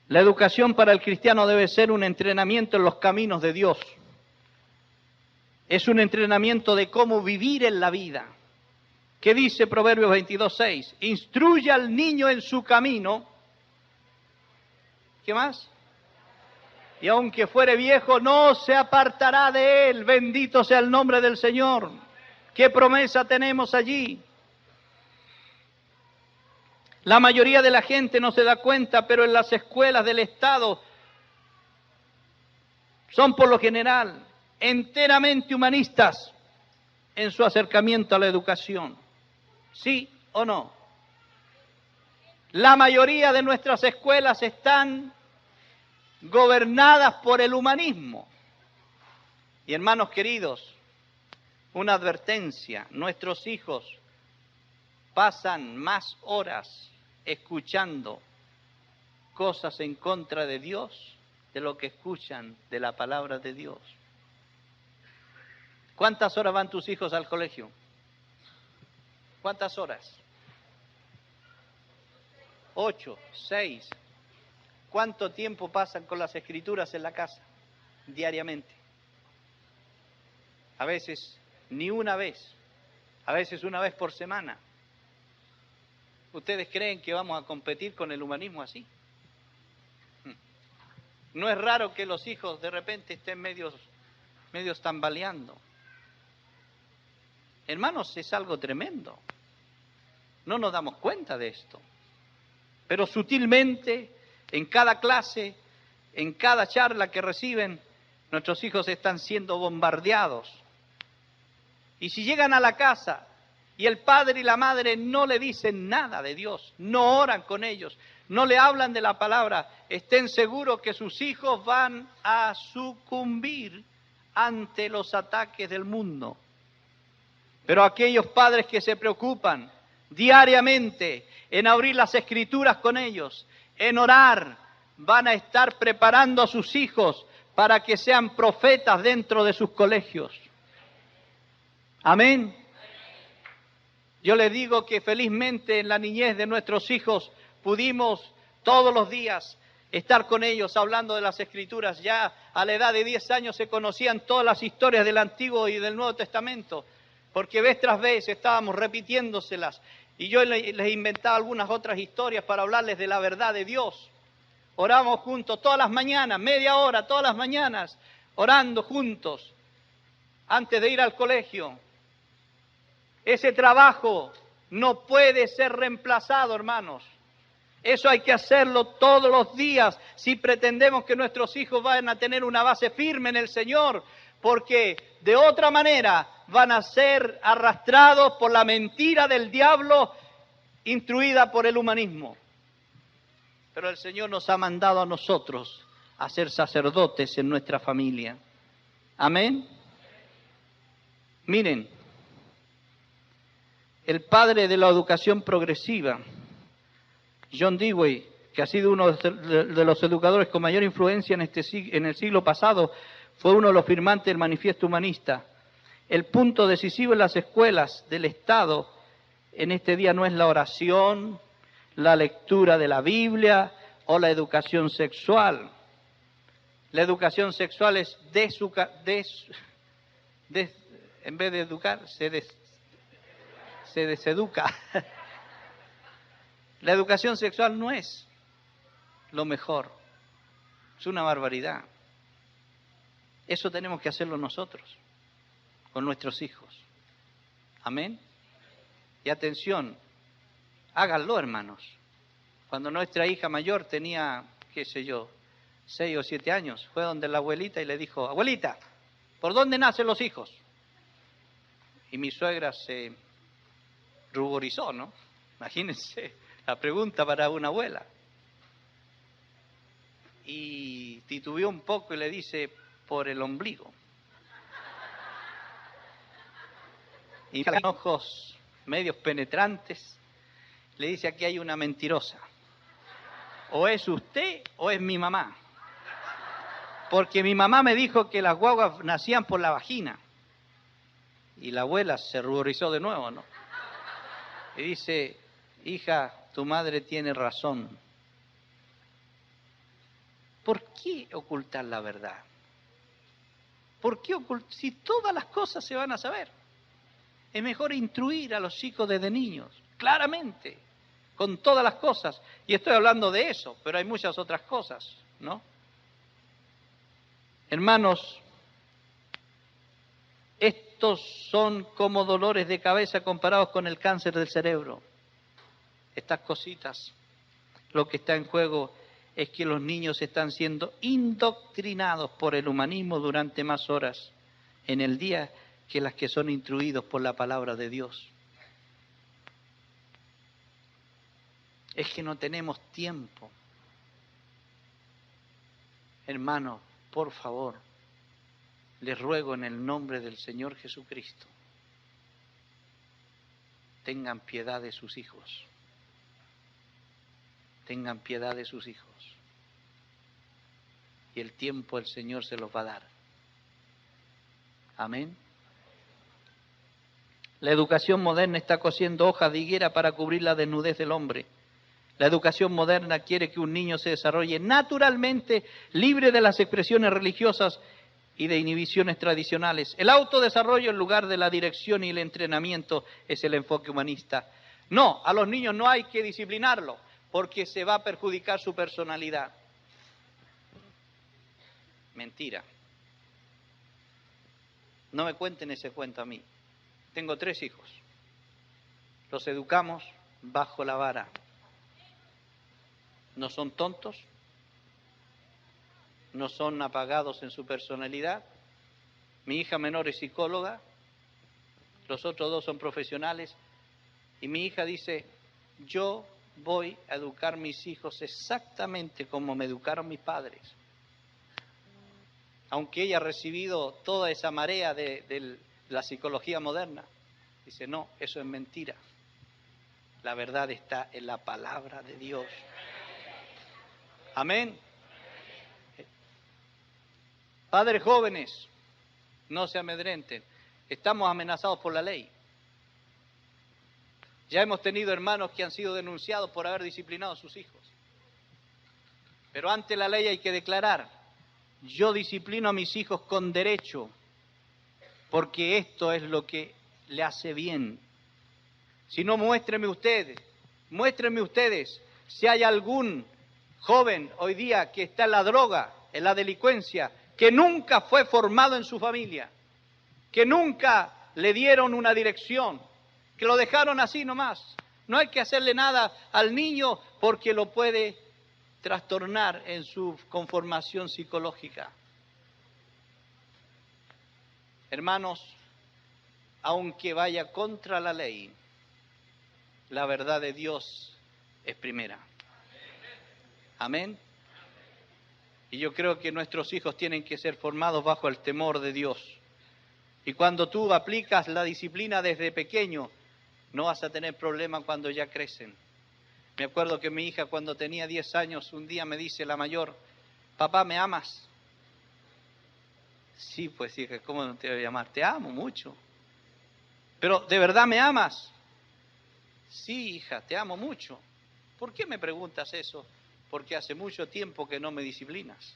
La educación para el cristiano debe ser un entrenamiento en los caminos de Dios. Es un entrenamiento de cómo vivir en la vida. ¿Qué dice Proverbios 22:6? Instruye al niño en su camino. ¿Qué más? Y aunque fuere viejo, no se apartará de él. Bendito sea el nombre del Señor. ¿Qué promesa tenemos allí? La mayoría de la gente no se da cuenta, pero en las escuelas del Estado son por lo general enteramente humanistas en su acercamiento a la educación. ¿Sí o no? La mayoría de nuestras escuelas están gobernadas por el humanismo. Y hermanos queridos, una advertencia, nuestros hijos pasan más horas escuchando cosas en contra de Dios de lo que escuchan de la palabra de Dios. ¿Cuántas horas van tus hijos al colegio? ¿Cuántas horas? 8, 6. ¿Cuánto tiempo pasan con las escrituras en la casa? Diariamente. A veces ni una vez, a veces una vez por semana. ¿Ustedes creen que vamos a competir con el humanismo así? No es raro que los hijos de repente estén medios tambaleando. Hermanos, es algo tremendo. No nos damos cuenta de esto. Pero sutilmente, en cada clase, en cada charla que reciben, nuestros hijos están siendo bombardeados. Y si llegan a la casa y el padre y la madre no le dicen nada de Dios, no oran con ellos, no le hablan de la palabra, estén seguros que sus hijos van a sucumbir ante los ataques del mundo. Pero aquellos padres que se preocupan diariamente en abrir las escrituras con ellos, en orar, van a estar preparando a sus hijos para que sean profetas dentro de sus colegios. Amén. Yo les digo que felizmente en la niñez de nuestros hijos pudimos todos los días estar con ellos hablando de las Escrituras. Ya a la edad de 10 años se conocían todas las historias del Antiguo y del Nuevo Testamento, porque vez tras vez estábamos repitiéndoselas. Y yo les inventaba algunas otras historias para hablarles de la verdad de Dios. Oramos juntos todas las mañanas, media hora, todas las mañanas, orando juntos, antes de ir al colegio. Ese trabajo no puede ser reemplazado, hermanos. Eso hay que hacerlo todos los días si pretendemos que nuestros hijos vayan a tener una base firme en el Señor, porque de otra manera van a ser arrastrados por la mentira del diablo instruida por el humanismo. Pero el Señor nos ha mandado a nosotros a ser sacerdotes en nuestra familia. Amén. Miren, el padre de la educación progresiva, John Dewey, que ha sido uno de los educadores con mayor influencia en el siglo pasado, fue uno de los firmantes del Manifiesto Humanista. El punto decisivo en las escuelas del Estado en este día no es la oración, la lectura de la Biblia o la educación sexual. La educación sexual es en vez de educar, se deseduca. La educación sexual no es lo mejor, es una barbaridad. Eso tenemos que hacerlo nosotros, con nuestros hijos. Amén. Y atención, Háganlo, hermanos. Cuando nuestra hija mayor tenía, qué sé yo, 6 o 7 años, fue donde la abuelita y le dijo, abuelita, ¿por dónde nacen los hijos? Y mi suegra se ruborizó, ¿no? Imagínense la pregunta para una abuela. Y titubeó un poco y le dice, por el ombligo. Y con ojos medios penetrantes, le dice, aquí hay una mentirosa. O es usted o es mi mamá. Porque mi mamá me dijo que las guaguas nacían por la vagina. Y la abuela se ruborizó de nuevo, ¿no? Y dice, hija, tu madre tiene razón. ¿Por qué ocultar la verdad? ¿Por qué ocultar? Si todas las cosas se van a saber. Es mejor instruir a los hijos desde niños, claramente, con todas las cosas. Y estoy hablando de eso, pero hay muchas otras cosas, ¿no? Hermanos, estos son como dolores de cabeza comparados con el cáncer del cerebro. Estas cositas, lo que está en juego es que los niños están siendo indoctrinados por el humanismo durante más horas en el día que las que son instruidos por la palabra de Dios. Es que no tenemos tiempo. Hermanos, por favor, les ruego en el nombre del Señor Jesucristo, tengan piedad de sus hijos. Tengan piedad de sus hijos. Y el tiempo el Señor se los va a dar. Amén. La educación moderna está cosiendo hojas de higuera para cubrir la desnudez del hombre. La educación moderna quiere que un niño se desarrolle naturalmente, libre de las expresiones religiosas y de inhibiciones tradicionales. El autodesarrollo en lugar de la dirección y el entrenamiento es el enfoque humanista. No, a los niños no hay que disciplinarlos, porque se va a perjudicar su personalidad. Mentira. No me cuenten ese cuento a mí. Tengo 3 hijos. Los educamos bajo la vara. No son tontos, no son apagados en su personalidad. Mi hija menor es psicóloga, los otros 2 son profesionales, y mi hija dice, yo voy a educar a mis hijos exactamente como me educaron mis padres. Aunque ella ha recibido toda esa marea de la psicología moderna, dice, no, eso es mentira. La verdad está en la palabra de Dios. Amén. Padres jóvenes, no se amedrenten. Estamos amenazados por la ley. Ya hemos tenido hermanos que han sido denunciados por haber disciplinado a sus hijos. Pero ante la ley hay que declarar, yo disciplino a mis hijos con derecho, porque esto es lo que le hace bien. Si no, muéstrenme ustedes si hay algún joven hoy día que está en la droga, en la delincuencia, que nunca fue formado en su familia, que nunca le dieron una dirección, que lo dejaron así nomás. No hay que hacerle nada al niño porque lo puede trastornar en su conformación psicológica. Hermanos, aunque vaya contra la ley, la verdad de Dios es primera. Amén. Y yo creo que nuestros hijos tienen que ser formados bajo el temor de Dios. Y cuando tú aplicas la disciplina desde pequeño, no vas a tener problema cuando ya crecen. Me acuerdo que mi hija cuando tenía 10 años, un día me dice la mayor, papá, ¿me amas? Sí, pues hija, ¿cómo no te voy a llamar? Te amo mucho. Pero, ¿de verdad me amas? Sí, hija, te amo mucho. ¿Por qué me preguntas eso? Porque hace mucho tiempo que no me disciplinas.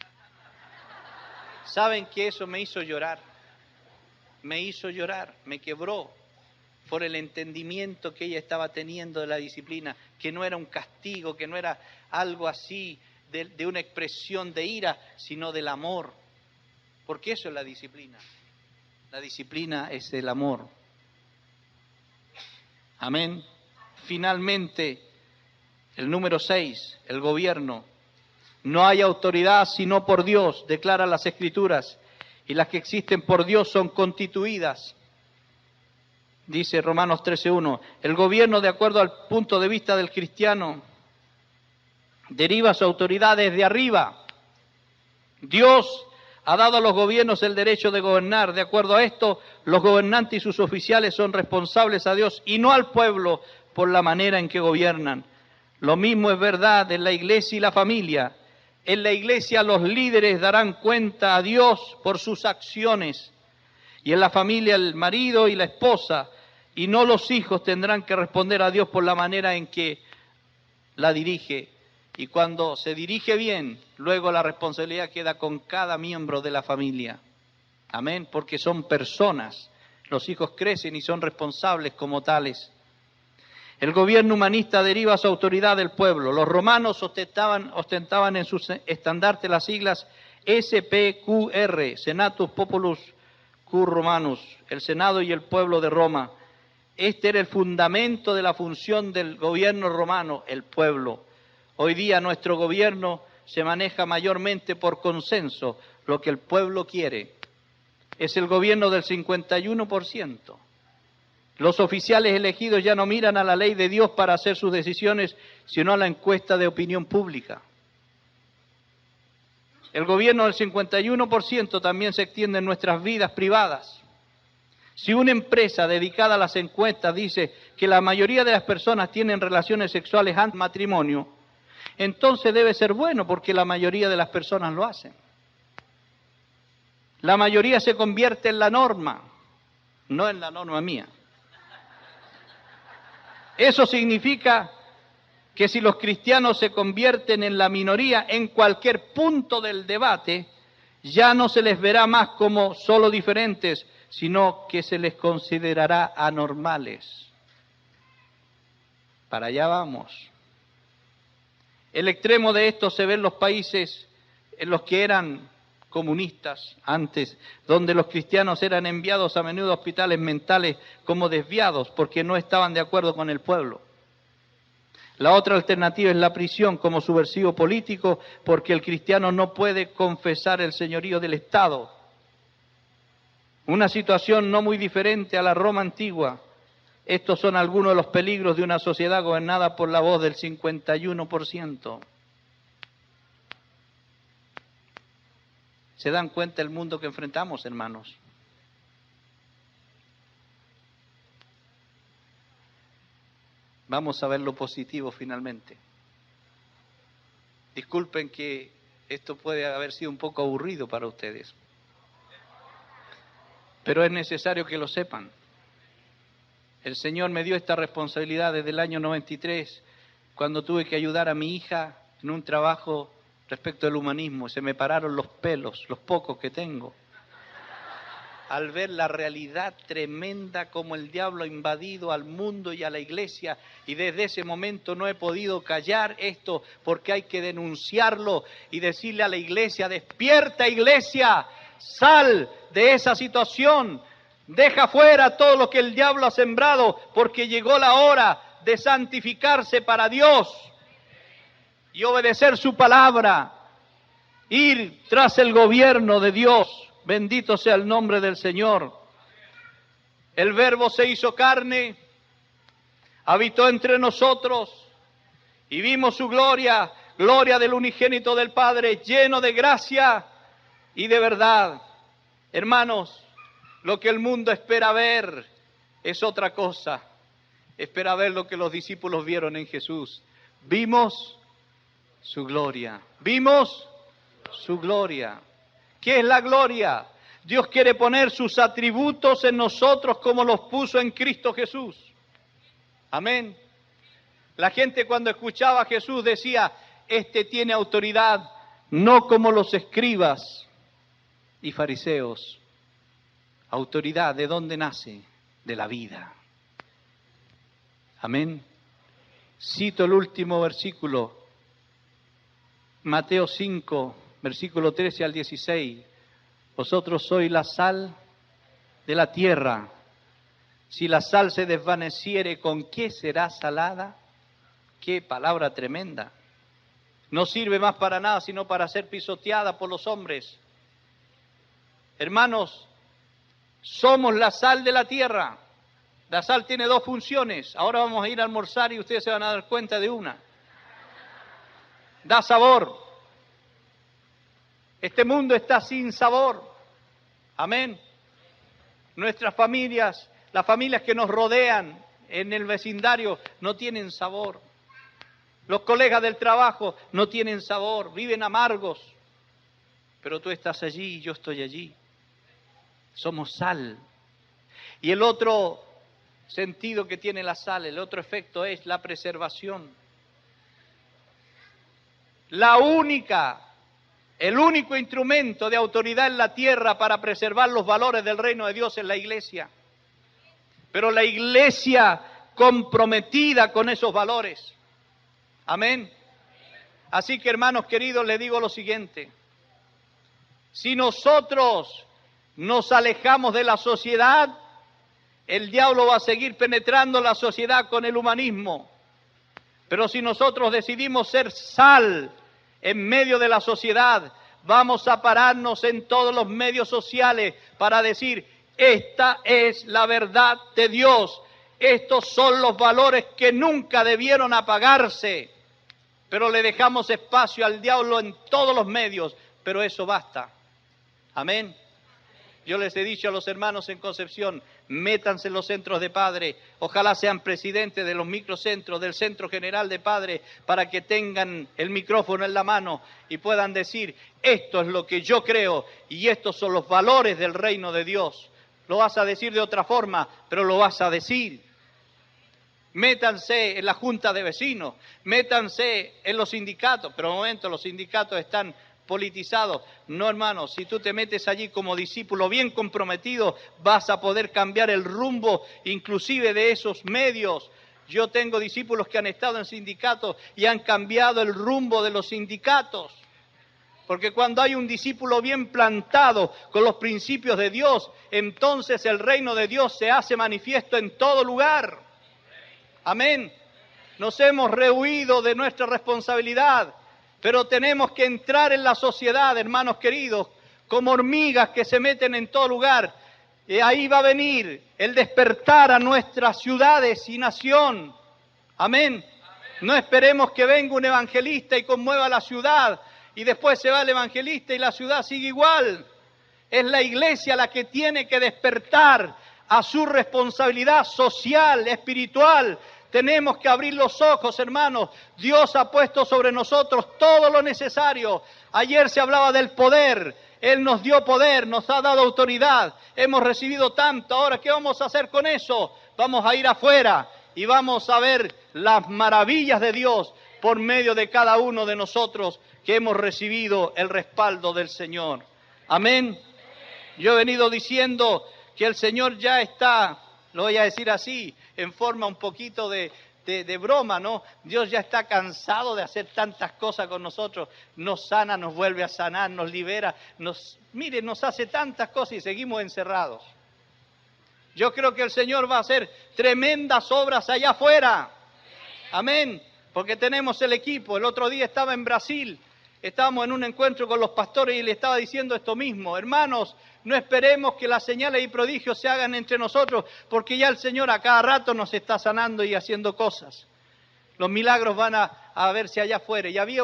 ¿Saben que eso me hizo llorar? Me hizo llorar, me quebró por el entendimiento que ella estaba teniendo de la disciplina, que no era un castigo, que no era algo así de una expresión de ira, sino del amor. Porque eso es la disciplina. La disciplina es el amor. Amén. Finalmente, El número 6, el gobierno. No hay autoridad sino por Dios, declaran las Escrituras, y las que existen por Dios son constituidas. Dice Romanos 13:1, el gobierno, de acuerdo al punto de vista del cristiano, deriva su autoridad desde arriba. Dios ha dado a los gobiernos el derecho de gobernar. De acuerdo a esto, los gobernantes y sus oficiales son responsables a Dios y no al pueblo por la manera en que gobiernan. Lo mismo es verdad en la iglesia y la familia. En la iglesia los líderes darán cuenta a Dios por sus acciones. Y en la familia el marido y la esposa, y no los hijos, tendrán que responder a Dios por la manera en que la dirige. Y cuando se dirige bien, luego la responsabilidad queda con cada miembro de la familia. Amén, porque son personas. Los hijos crecen y son responsables como tales. El gobierno humanista deriva su autoridad del pueblo. Los romanos ostentaban en sus estandartes las siglas SPQR, Senatus Populus Q Romanus, el Senado y el pueblo de Roma. Este era el fundamento de la función del gobierno romano, el pueblo. Hoy día nuestro gobierno se maneja mayormente por consenso, lo que el pueblo quiere. Es el gobierno del 51%. Los oficiales elegidos ya no miran a la ley de Dios para hacer sus decisiones, sino a la encuesta de opinión pública. El gobierno del 51% también se extiende en nuestras vidas privadas. Si una empresa dedicada a las encuestas dice que la mayoría de las personas tienen relaciones sexuales antes del matrimonio, entonces debe ser bueno porque la mayoría de las personas lo hacen. La mayoría se convierte en la norma, no en la norma mía. Eso significa que si los cristianos se convierten en la minoría en cualquier punto del debate, ya no se les verá más como solo diferentes, sino que se les considerará anormales. Para allá vamos. El extremo de esto se ve en los países en los que eran comunistas antes, donde los cristianos eran enviados a menudo a hospitales mentales como desviados porque no estaban de acuerdo con el pueblo. La otra alternativa es la prisión como subversivo político porque el cristiano no puede confesar el señorío del Estado. Una situación no muy diferente a la Roma antigua. Estos son algunos de los peligros de una sociedad gobernada por la voz del 51%. ¿Se dan cuenta del mundo que enfrentamos, hermanos? Vamos a ver lo positivo finalmente. Disculpen que esto puede haber sido un poco aburrido para ustedes, pero es necesario que lo sepan. El Señor me dio esta responsabilidad desde el año 93, cuando tuve que ayudar a mi hija en un trabajo respecto al humanismo. Se me pararon los pelos, los pocos que tengo, al ver la realidad tremenda como el diablo ha invadido al mundo y a la iglesia, y desde ese momento no he podido callar esto, porque hay que denunciarlo y decirle a la iglesia: despierta, iglesia, sal de esa situación, deja fuera todo lo que el diablo ha sembrado, porque llegó la hora de santificarse para Dios y obedecer su palabra, ir tras el gobierno de Dios. Bendito sea el nombre del Señor. El Verbo se hizo carne, habitó entre nosotros y vimos su gloria, gloria del unigénito del Padre, lleno de gracia y de verdad. Hermanos, lo que el mundo espera ver es otra cosa. Espera ver lo que los discípulos vieron en Jesús. Vimos su gloria. Vimos su gloria. ¿Qué es la gloria? Dios quiere poner sus atributos en nosotros como los puso en Cristo Jesús. Amén. La gente cuando escuchaba a Jesús decía: este tiene autoridad, no como los escribas y fariseos. Autoridad, ¿de dónde nace? De la vida. Amén. Cito el último versículo, Mateo 5, versículo 13 al 16. Vosotros sois la sal de la tierra. Si la sal se desvaneciere, ¿con qué será salada? Qué palabra tremenda. No sirve más para nada sino para ser pisoteada por los hombres. Hermanos, somos la sal de la tierra. La sal tiene dos funciones. Ahora vamos a ir a almorzar y ustedes se van a dar cuenta de una. Da sabor. Este mundo está sin sabor. Amén. Nuestras familias, las familias que nos rodean en el vecindario, no tienen sabor. Los colegas del trabajo no tienen sabor, viven amargos. Pero tú estás allí y yo estoy allí. Somos sal. Y el otro sentido que tiene la sal, el otro efecto es la preservación. El único instrumento de autoridad en la tierra para preservar los valores del reino de Dios es la iglesia. Pero la iglesia comprometida con esos valores. Amén. Así que, hermanos queridos, les digo lo siguiente. Si nosotros nos alejamos de la sociedad, el diablo va a seguir penetrando la sociedad con el humanismo. Pero si nosotros decidimos ser sal en medio de la sociedad, vamos a pararnos en todos los medios sociales para decir, esta es la verdad de Dios, estos son los valores que nunca debieron apagarse, pero le dejamos espacio al diablo en todos los medios, pero eso basta. Amén. Yo les he dicho a los hermanos en Concepción, métanse en los centros de padres, ojalá sean presidentes de los microcentros, del Centro General de Padres, para que tengan el micrófono en la mano y puedan decir, esto es lo que yo creo y estos son los valores del reino de Dios. Lo vas a decir de otra forma, pero lo vas a decir. Métanse en la junta de vecinos, métanse en los sindicatos, pero de momento los sindicatos están politizados. No, hermano, si tú te metes allí como discípulo bien comprometido, vas a poder cambiar el rumbo inclusive de esos medios. Yo tengo discípulos que han estado en sindicatos y han cambiado el rumbo de los sindicatos. Porque cuando hay un discípulo bien plantado con los principios de Dios, entonces el reino de Dios se hace manifiesto en todo lugar. Amén. Nos hemos rehuido de nuestra responsabilidad, pero tenemos que entrar en la sociedad, hermanos queridos, como hormigas que se meten en todo lugar. Y ahí va a venir el despertar a nuestras ciudades y nación. Amén. No esperemos que venga un evangelista y conmueva la ciudad y después se va el evangelista y la ciudad sigue igual. Es la iglesia la que tiene que despertar a su responsabilidad social, espiritual. Tenemos que abrir los ojos, hermanos. Dios ha puesto sobre nosotros todo lo necesario. Ayer se hablaba del poder. Él nos dio poder, nos ha dado autoridad. Hemos recibido tanto. Ahora, ¿qué vamos a hacer con eso? Vamos a ir afuera y vamos a ver las maravillas de Dios por medio de cada uno de nosotros que hemos recibido el respaldo del Señor. Amén. Yo he venido diciendo que el Señor ya está, lo voy a decir así, en forma un poquito de broma, ¿no? Dios ya está cansado de hacer tantas cosas con nosotros. Nos sana, nos vuelve a sanar, nos libera, nos hace tantas cosas y seguimos encerrados. Yo creo que el Señor va a hacer tremendas obras allá afuera. Amén. Porque tenemos el equipo. El otro día estaba en Brasil. Estábamos en un encuentro con los pastores y le estaba diciendo esto mismo. Hermanos, no esperemos que las señales y prodigios se hagan entre nosotros, porque ya el Señor a cada rato nos está sanando y haciendo cosas. Los milagros van a verse allá afuera. Y había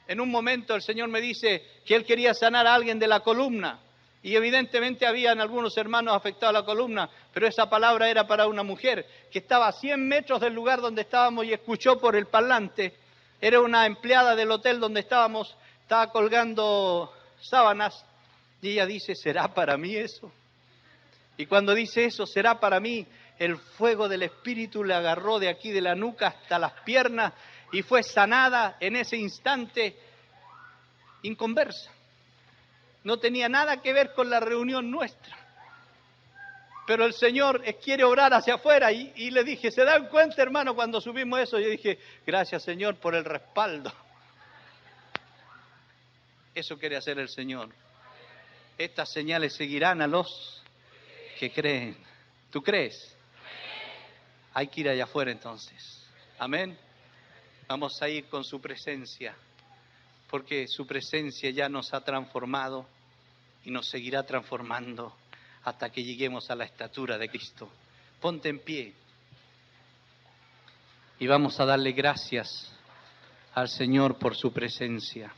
en un momento el Señor me dice que Él quería sanar a alguien de la columna. Y evidentemente habían algunos hermanos afectados a la columna, pero esa palabra era para una mujer que estaba a 100 metros del lugar donde estábamos y escuchó por el parlante. Era una empleada del hotel donde estábamos, estaba colgando sábanas y ella dice, ¿será para mí eso? Y cuando dice eso, ¿será para mí? El fuego del Espíritu le agarró de aquí de la nuca hasta las piernas y fue sanada en ese instante inconversa. No tenía nada que ver con la reunión nuestra. Pero el Señor quiere obrar hacia afuera y le dije, ¿se dan cuenta, hermano, cuando subimos eso? Yo dije, gracias, Señor, por el respaldo. Eso quiere hacer el Señor. Estas señales seguirán a los que creen. ¿Tú crees? Hay que ir allá afuera entonces. Amén. Vamos a ir con su presencia, porque su presencia ya nos ha transformado y nos seguirá transformando hasta que lleguemos a la estatura de Cristo. Ponte en pie y vamos a darle gracias al Señor por su presencia.